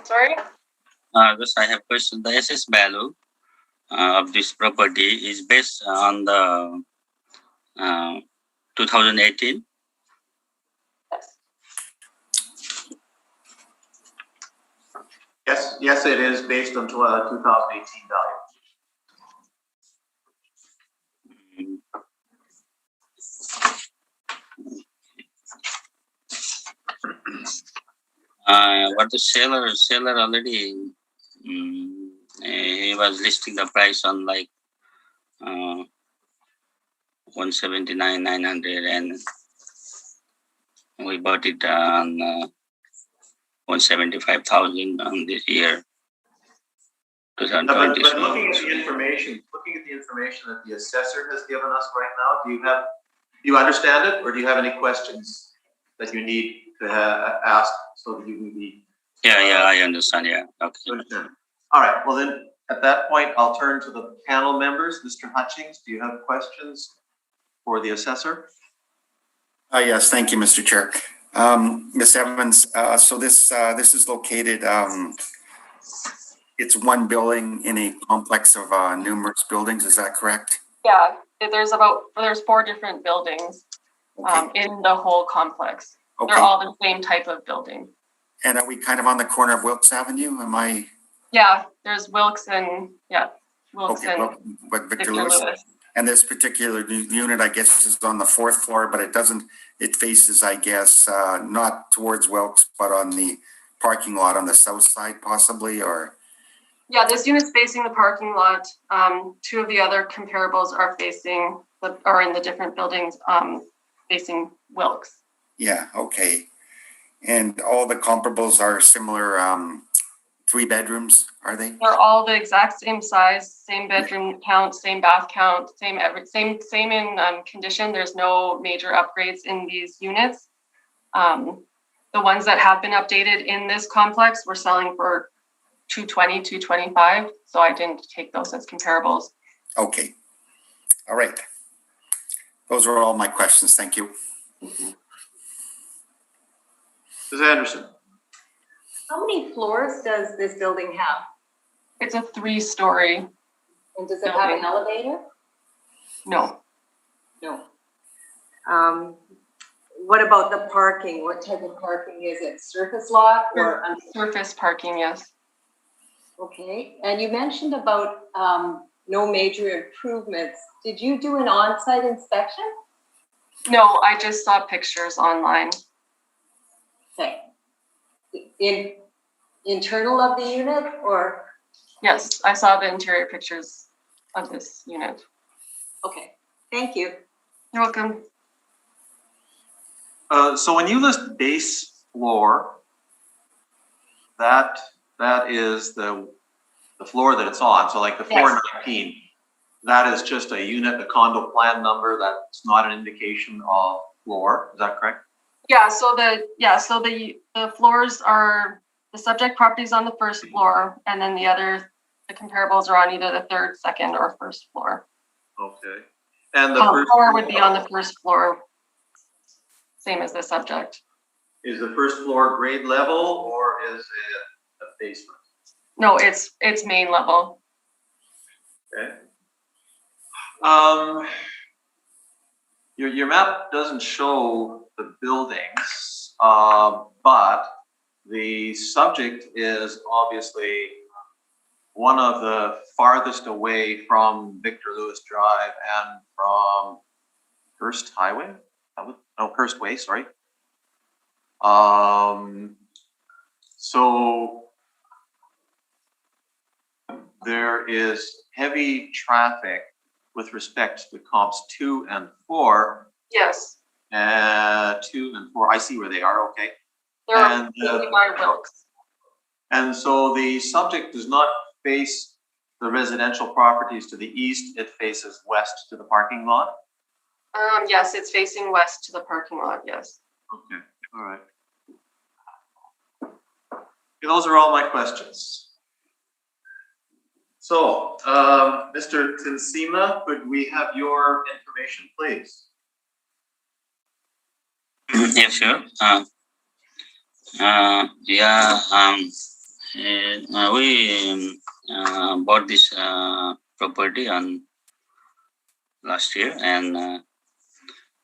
Sorry? Just I have question. The SS value of this property is based on the 2018. Yes, it is based on 2018 value. What the seller already he was listing the price on like 179,900, and we bought it on 175,000 on this year. But 2020. looking at the information that the assessor has given us right now, do you understand it, or do you have any questions that you need to ask so that you can be? Yeah, I understand. Yeah, okay. Understand. All right. Well, then at that point, I'll turn to the panel members. Mr. Hutchings, do you have questions for the assessor? Yes, thank you, Mr. Chair. Ms. Evans, so this is located, it's one building in a complex of numerous buildings, is that correct? Yeah, there's 4 different buildings in the whole complex. Okay. They're all the same type of building. And are we kind of on the corner of Wilkes Avenue? Am I? Yeah, there's Wilkes and Okay, well, but Victor Victor Lewis. Lewis. And this particular unit, I guess, is on the 4th floor, but it faces, I guess, not towards Wilkes, but on the parking lot on the south side possibly, or? Yeah, this unit's facing the parking lot. 2 of the other comparables are in the different buildings facing Wilkes. Yeah, okay. And all the comparables are similar, 3 bedrooms, are they? They're all the exact same size, same bedroom count, same bath count, same in condition. There's no major upgrades in these units. The ones that have been updated in this complex were selling for $220, $225. So I didn't take those as comparables. Okay. All right. Those are all my questions. Thank you. Ms. Anderson? How many floors does this building have? It's a 3-story. And does it have an elevator? No. No. What about the parking? What type of parking is it? Surface lot or? Surface parking, yes. Okay, and you mentioned about no major improvements. Did you do an on-site inspection? No, I just saw pictures online. Okay. Internal of the unit or? Yes, I saw the interior pictures of this unit. Okay, thank you. You're welcome. So when you list base floor, that is the floor that it's on. So like the 419, that is just a unit, a condo plan number. That's not an indication of floor. Is that correct? Yeah. So the floors are the subject properties on the 1st floor, and then the comparables are on either the 3rd, 2nd, or 1st floor. Okay. And the first floor would be on the 1st floor, same as the subject. Is the 1st floor grade level or is it a basement? No, it's main level. Okay. Your map doesn't show the buildings, but the subject is obviously one of the farthest away from Victor Lewis Drive and from Hearst Highway. Hearst Way, sorry. So there is heavy traffic with respect to comps 2 and 4. Yes. 2 and 4, I see where they are, okay. They're by Wilkes. And so the subject does not face the residential properties to the east, it faces west to the parking lot? Yes, it's facing west to the parking lot, yes. Okay, all right. Okay, those are all my questions. So, Mr. Tinsima, could we have your information, please? Yeah, sure. We bought this property on last year, and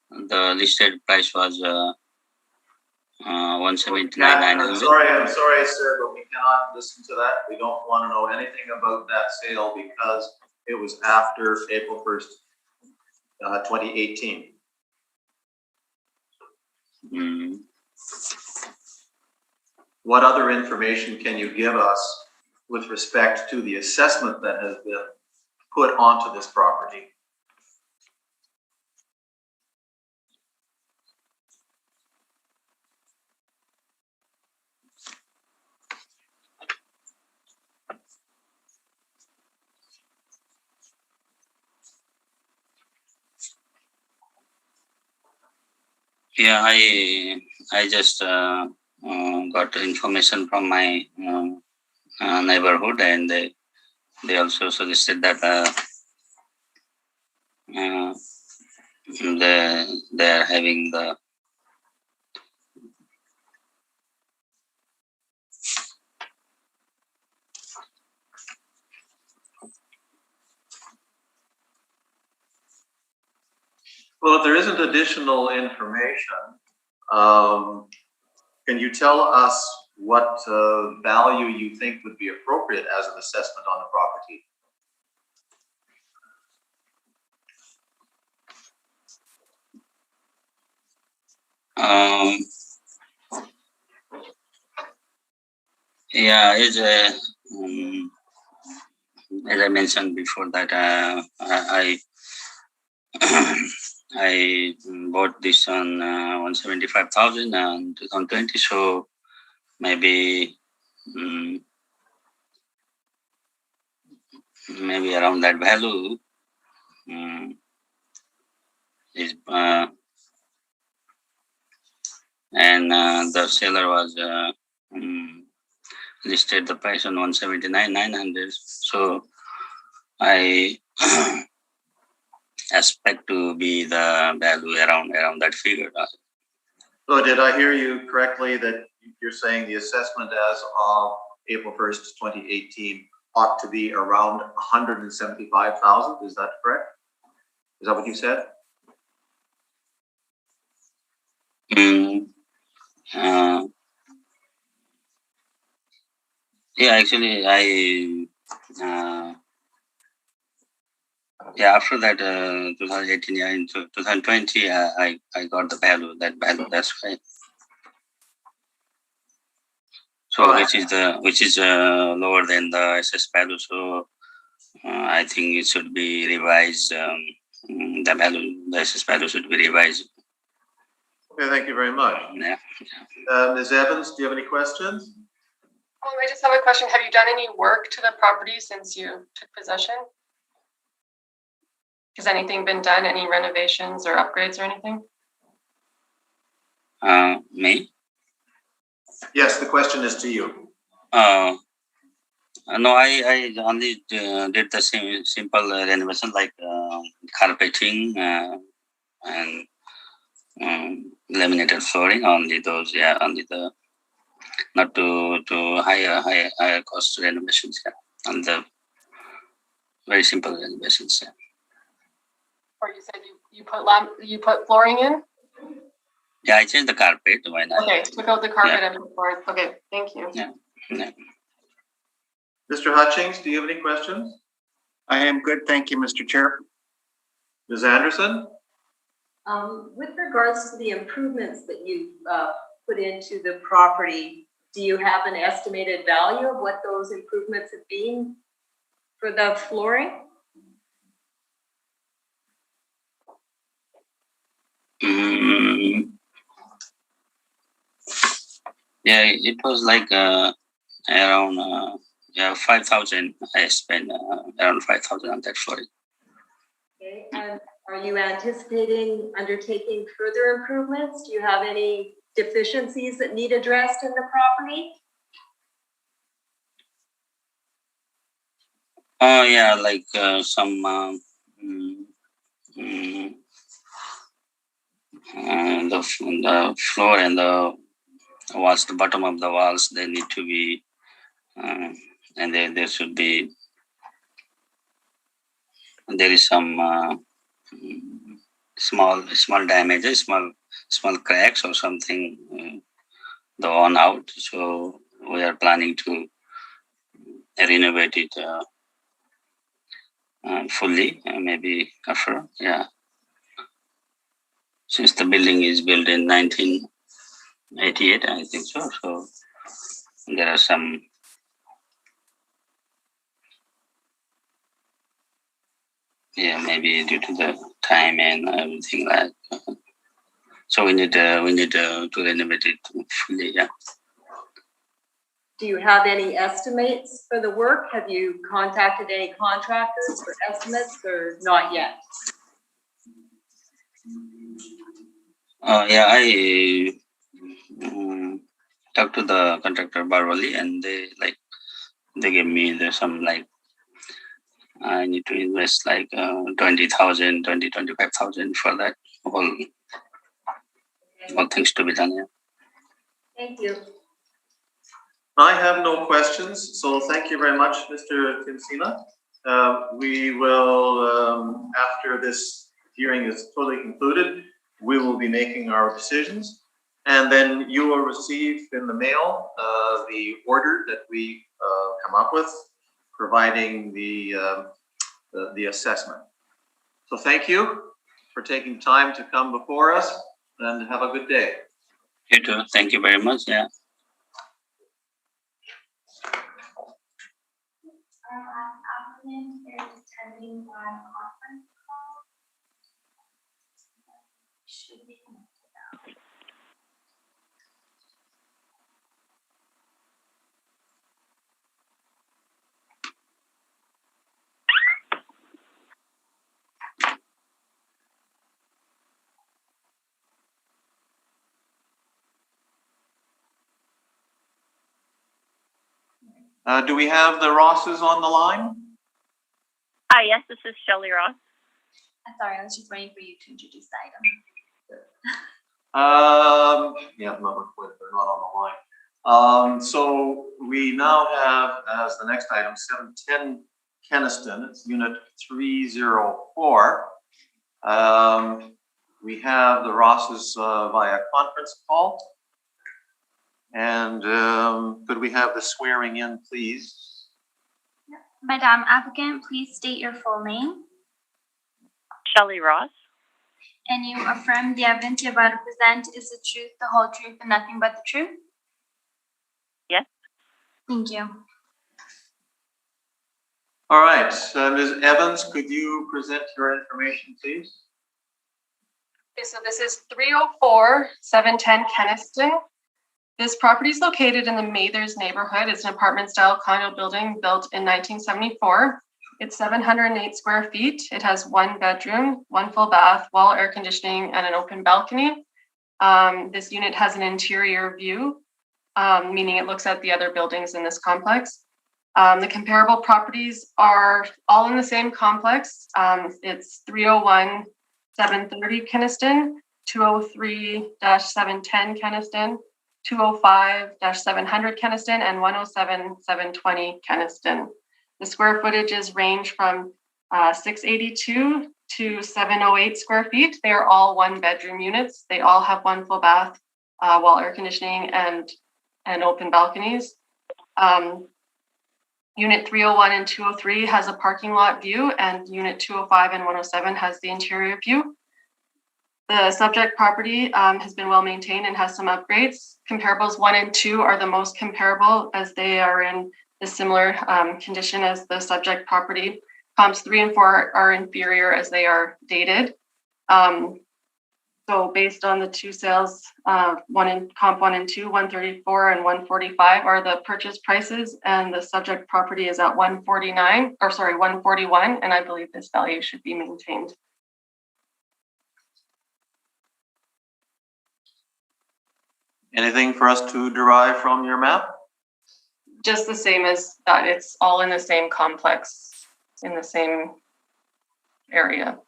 the listed price was 179,900. I'm sorry, sir, but we cannot listen to that. We don't want to know anything about that sale because it was after April 1st, 2018. What other information can you give us with respect to the assessment that has been put onto this property? Yeah, I just got information from my neighborhood, and they also suggested that they are having the Well, if there isn't additional information, can you tell us what value you think would be appropriate as an assessment on the property? yeah, it's as I mentioned before that I I bought this on 175,000 and 2020, so maybe maybe around that value is and the seller was listed the price on 179,900. So I expect to be the value around that figure. So did I hear you correctly that you're saying the assessment as of April 1st, 2018 ought to be around 175,000? Is that correct? Is that what you said? Yeah, actually, after that 2018, yeah, into 2020, I got the value. That's right. So Right. which is lower than the SS value. So I think it should be revised. The SS value should be revised. Okay, thank you very much. Yeah. Ms. Evans, do you have any questions? I just have a question. Have you done any work to the property since you took possession? Has anything been done? Any renovations or upgrades or anything? Me? Yes, the question is to you. No, I only did the simple renovation like carpeting and laminated flooring. Only those, yeah. Only the not to higher cost renovations, yeah. And the very simple renovations, yeah. Or you said you put flooring in? Yeah, I changed the carpet when Okay, took out the carpet and put flooring. Okay, thank you. Yeah. Mr. Hutchings, do you have any questions? I am good, thank you, Mr. Chair. Ms. Anderson? With regards to the improvements that you put into the property, do you have an estimated value of what those improvements have been for the flooring? Yeah, it was like around 5,000. I spent around 5,000 on that flooring. Okay, and are you anticipating undertaking further improvements? Do you have any deficiencies that need addressed in the property? Oh yeah, like some the floor and the walls, the bottom of the walls, they need to be, and there should be, there is some small damages, small cracks or something, the worn out. So we are planning to renovate it fully, maybe after, yeah. Since the building is built in 1988, I think so. So there are some yeah, maybe due to the time and everything like. So we need to renovate it fully. Yeah. Do you have any estimates for the work? Have you contacted any contractors for estimates or not yet? Yeah, I talked to the contractor Barwali, and they gave me some I need to invest 20,000, 25,000 for that all things to be done. Yeah. Thank you. I have no questions, so thank you very much, Mr. Kinsina. We will, after this hearing is totally concluded, we will be making our decisions, and then you will receive in the mail the order that we come up with, providing the assessment. So thank you for taking time to come before us, and have a good day. You too. Thank you very much. Yeah. Applicant is attending on a conference call. Should be connected now. Do we have the Rosses on the line? Hi, yes, this is Shelley Ross. I'm sorry, I was just waiting for you to introduce the item. Yeah, no, they're not on the line. So we now have as the next item 710 Kenniston. It's unit 304. We have the Rosses via conference call. And could we have the swearing in, please? Madam applicant, please state your full name. Shelley Ross. And you affirm the evidence you're about to present is the truth, the whole truth, and nothing but the truth? Yes. Thank you. All right, Ms. Evans, could you present your information, please? Okay, so this is 304 710 Kenniston. This property is located in the Mathers neighborhood. It's an apartment style condo building built in 1974. It's 708 square feet. It has one bedroom, one full bath, wall air conditioning, and an open balcony. This unit has an interior view, meaning it looks at the other buildings in this complex. The comparable properties are all in the same complex. It's 301 730 Kenniston, 203-710 Kenniston, 205-700 Kenniston, and 107-720 Kenniston. The square footages range from 682 to 708 square feet. They are all one bedroom units. They all have one full bath, wall air conditioning, and open balconies. Unit 301 and 203 has a parking lot view, and unit 205 and 107 has the interior view. The subject property has been well maintained and has some upgrades. Comparables 1 and 2 are the most comparable as they are in a similar condition as the subject property. Comps 3 and 4 are inferior as they are dated. So based on the two sales, comp 1 and 2, 134 and 145 are the purchase prices, and the subject property is at 141, and I believe this value should be maintained. Anything for us to derive from your map? Just the same as that, it's all in the same complex, in the same area.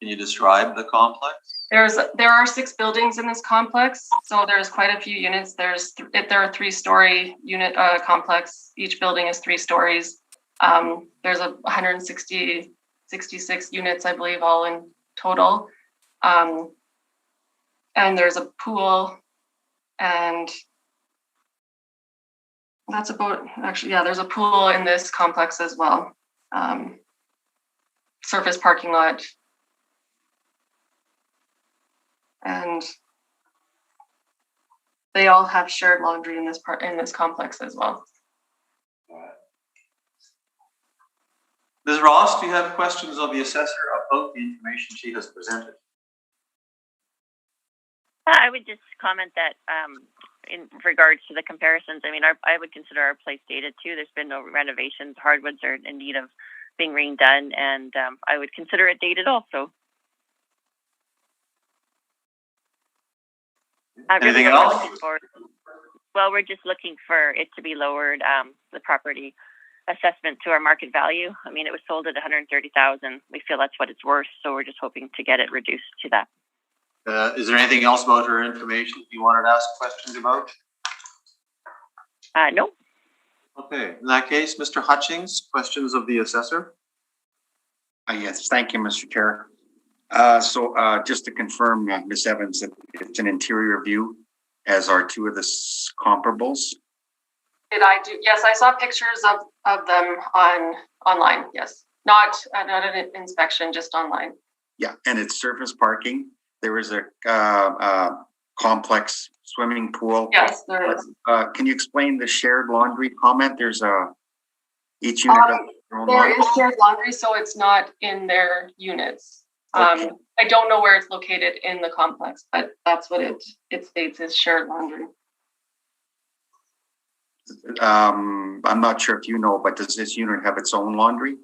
Can you describe the complex? There are 6 buildings in this complex, so there's quite a few units. There are 3-story unit complex. Each building is 3 stories. There's 166 units, I believe, all in total. And there's a pool, and that's about, actually, yeah, there's a pool in this complex as well. Surface parking lot. And they all have shared laundry in this complex as well. Ms. Ross, do you have questions of the assessor about the information she has presented? I would just comment that in regards to the comparisons, I mean, I would consider our place dated too. There's been no renovations. Hardwoods are in need of being redone, and I would consider it dated also. Anything else? Well, we're just looking for it to be lowered, the property assessment to our market value. I mean, it was sold at $130,000. We feel that's what it's worth, so we're just hoping to get it reduced to that. Is there anything else about her information you wanted to ask questions about? No. Okay, in that case, Mr. Hutchings, questions of the assessor? Yes, thank you, Mr. Chair. Just to confirm, Ms. Evans, that it's an interior view, as are two of the comparables. Did I do? Yes, I saw pictures of them online. Yes, not an inspection, just online. Yeah, and it's surface parking. There is a complex swimming pool. Yes, there is. Can you explain the shared laundry comment? There's each unit has their own laundry. There is shared laundry, so it's not in their units. Okay. I don't know where it's located in the complex, but that's what it states is shared laundry. I'm not sure if you know, but does this unit have its own laundry?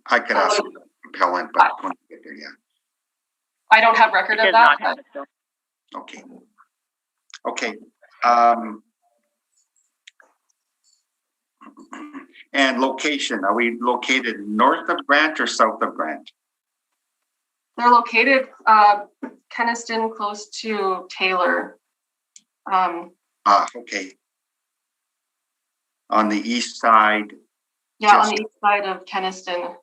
I could ask the appellant, but when we get there, yeah. I don't have record of that. Have it, so. Okay. Okay. And location, are we located north of Grant or south of Grant? They're located Kenaston, close to Taylor. Okay. On the east side. Yeah, on the east side of Kenaston.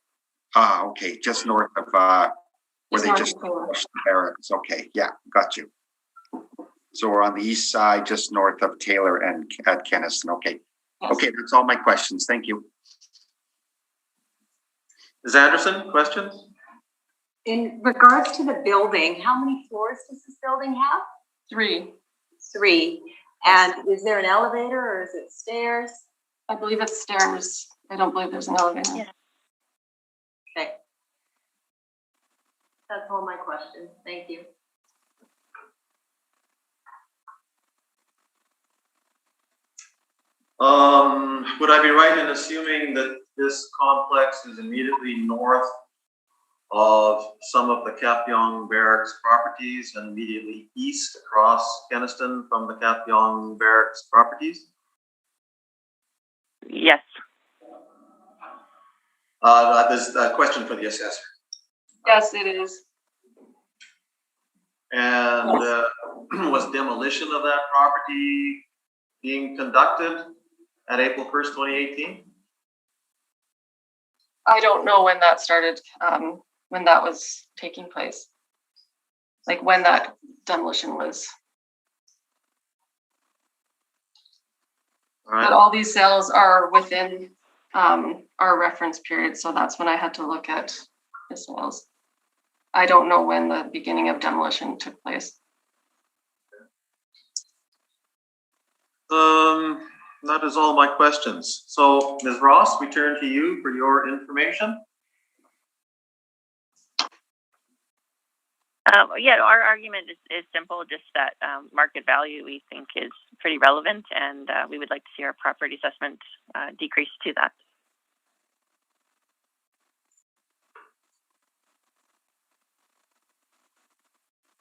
Okay, just north of where they just pushed the barracks. Okay, yeah, got you. So we're on the east side, just north of Taylor and at Kenaston. Okay. Yes. Okay, that's all my questions. Thank you. Ms. Anderson, questions? In regards to the building, how many floors does this building have? 3. 3. And is there an elevator or is it stairs? I believe it's stairs. I don't believe there's an elevator. Yeah. Okay. That's all my questions. Thank you. Would I be right in assuming that this complex is immediately north of some of the Kapyong Barracks properties and immediately east across Kenaston from the Kapyong Barracks properties? Yes. There's a question for the assessor. Yes, it is. And was demolition of that property being conducted at April 1st, 2018? I don't know when that started, when that was taking place. Like when that demolition was. All right. But all these sales are within our reference period, so that's when I had to look at the sales. I don't know when the beginning of demolition took place. That is all my questions. So, Ms. Ross, we turn to you for your information. Yeah, our argument is simple, just that market value we think is pretty relevant, and we would like to see our property assessment decrease to that.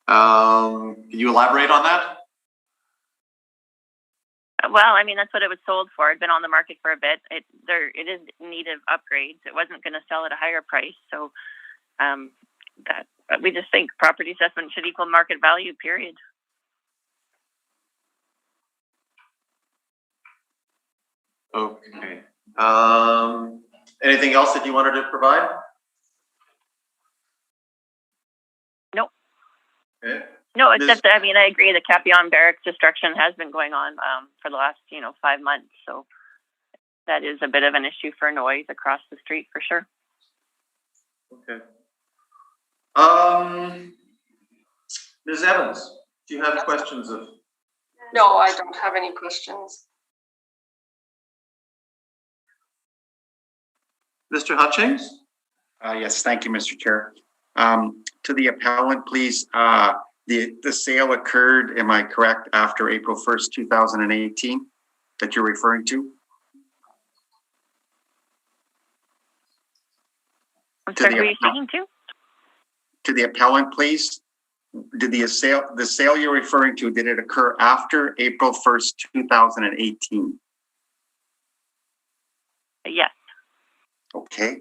Can you elaborate on that? Well, I mean, that's what it was sold for. It'd been on the market for a bit. It is in need of upgrades. It wasn't going to sell at a higher price, so that we just think property assessment should equal market value. Period. Okay. Anything else that you wanted to provide? No. Okay. No, except that, I mean, I agree. The Kapyong Barracks destruction has been going on for the last, 5 months. So that is a bit of an issue for noise across the street for sure. Okay. Ms. Evans, do you have questions of? No, I don't have any questions. Mr. Hutchings? Yes, thank you, Mr. Chair. To the appellant, please, the sale occurred, am I correct, after April 1st, 2018 that you're referring to? I'm To sorry, the who are you appellant. speaking to? To the appellant, please. Did the sale you're referring to, did it occur after April 1st, 2018? Yes. Okay.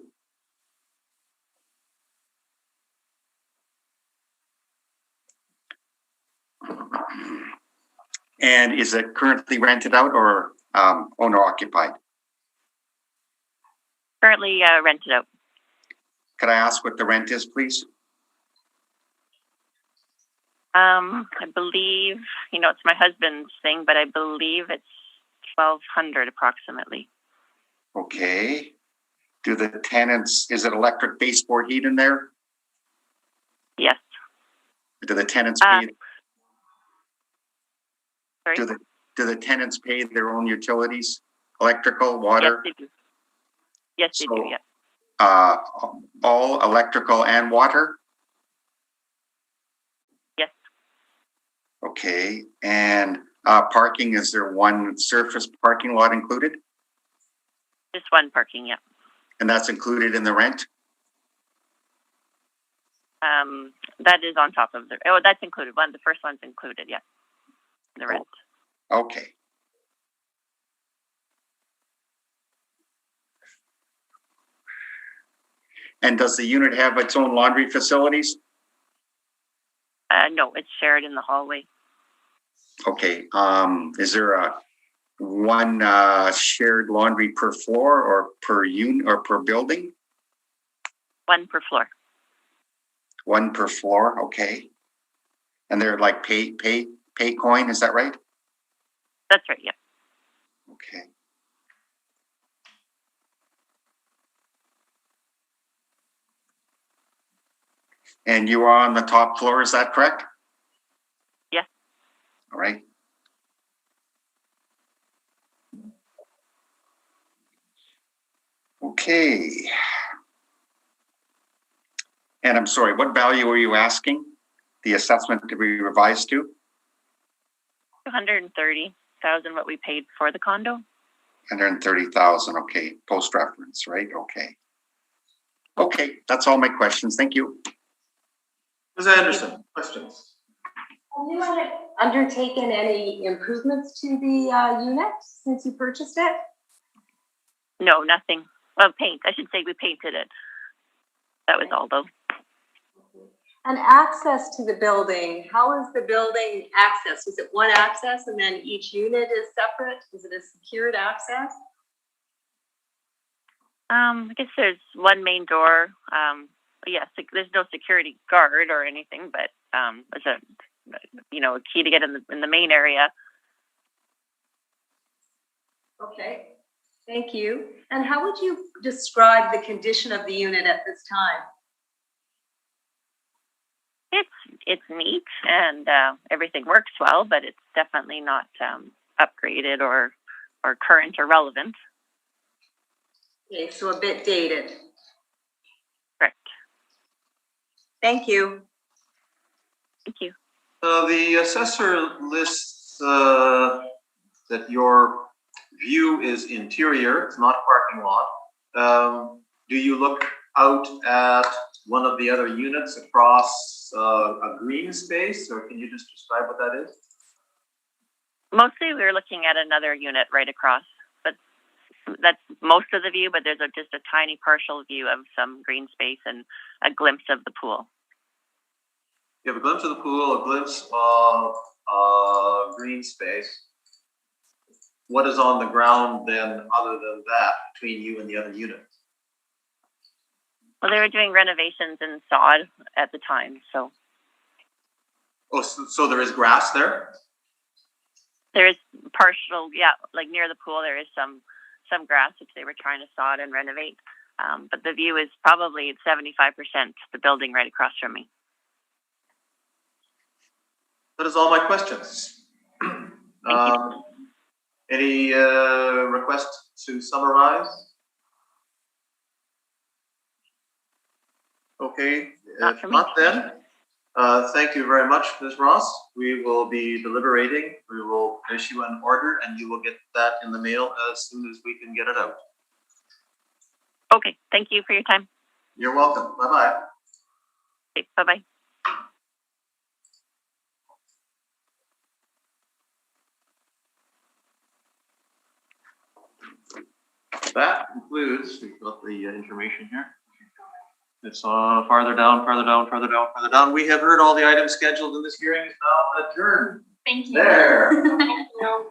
And is it currently rented out or owner occupied? Currently rented out. Could I ask what the rent is, please? I believe, it's my husband's thing, but I believe it's 1,200 approximately. Okay. Do the tenants, is it electric baseboard heat in there? Yes. Do the tenants pay? Sorry? Do the tenants pay their own utilities, electrical, water? Yes, they do. Yes, they do, yes. All electrical and water? Yes. Okay, and parking, is there one surface parking lot included? Just one parking, yeah. And that's included in the rent? That is on top of that's included. The first one's included, yeah. The rent. Okay. And does the unit have its own laundry facilities? No, it's shared in the hallway. Okay, is there one shared laundry per floor or per unit or per building? One per floor. One per floor, okay. And they're like pay coin, is that right? That's right, yeah. Okay. And you are on the top floor, is that correct? Yes. All right. Okay. And I'm sorry, what value are you asking the assessment to be revised to? 230,000 what we paid for the condo. 130,000, okay, post reference, right? Okay. Okay, that's all my questions. Thank you. Ms. Anderson, questions? Have you undertaken any improvements to the unit since you purchased it? No, nothing. Well, paint. I should say we painted it. That was all, though. And access to the building, how is the building accessed? Is it one access and then each unit is separate? Is it a secured access? I guess there's one main door. Yes, there's no security guard or anything, but there's a key to get in the main area. Okay, thank you. And how would you describe the condition of the unit at this time? It's neat and everything works well, but it's definitely not upgraded or current or relevant. Okay, so a bit dated. Correct. Thank you. Thank you. The assessor lists that your view is interior, it's not parking lot. Do you look out at one of the other units across a green space, or can you just describe what that is? Mostly we were looking at another unit right across, but that's most of the view, but there's just a tiny partial view of some green space and a glimpse of the pool. You have a glimpse of the pool, a glimpse of green space. What is on the ground then, other than that, between you and the other unit? Well, they were doing renovations in sod at the time, so. Oh, so there is grass there? There is partial, yeah, like near the pool, there is some grass which they were trying to sod and renovate. But the view is probably 75% the building right across from me. That is all my questions. Any request to summarize? Okay, Not if for me. not then, thank you very much, Ms. Ross. We will be deliberating. We will issue an order and you will get that in the mail as soon as we can get it out. Okay, thank you for your time. You're welcome. Bye-bye. Okay, bye-bye. That concludes, we've got the information here. It's farther down, farther down, farther down, farther down. We have heard all the items scheduled and this hearing is now adjourned. Thank you. There. Thank you.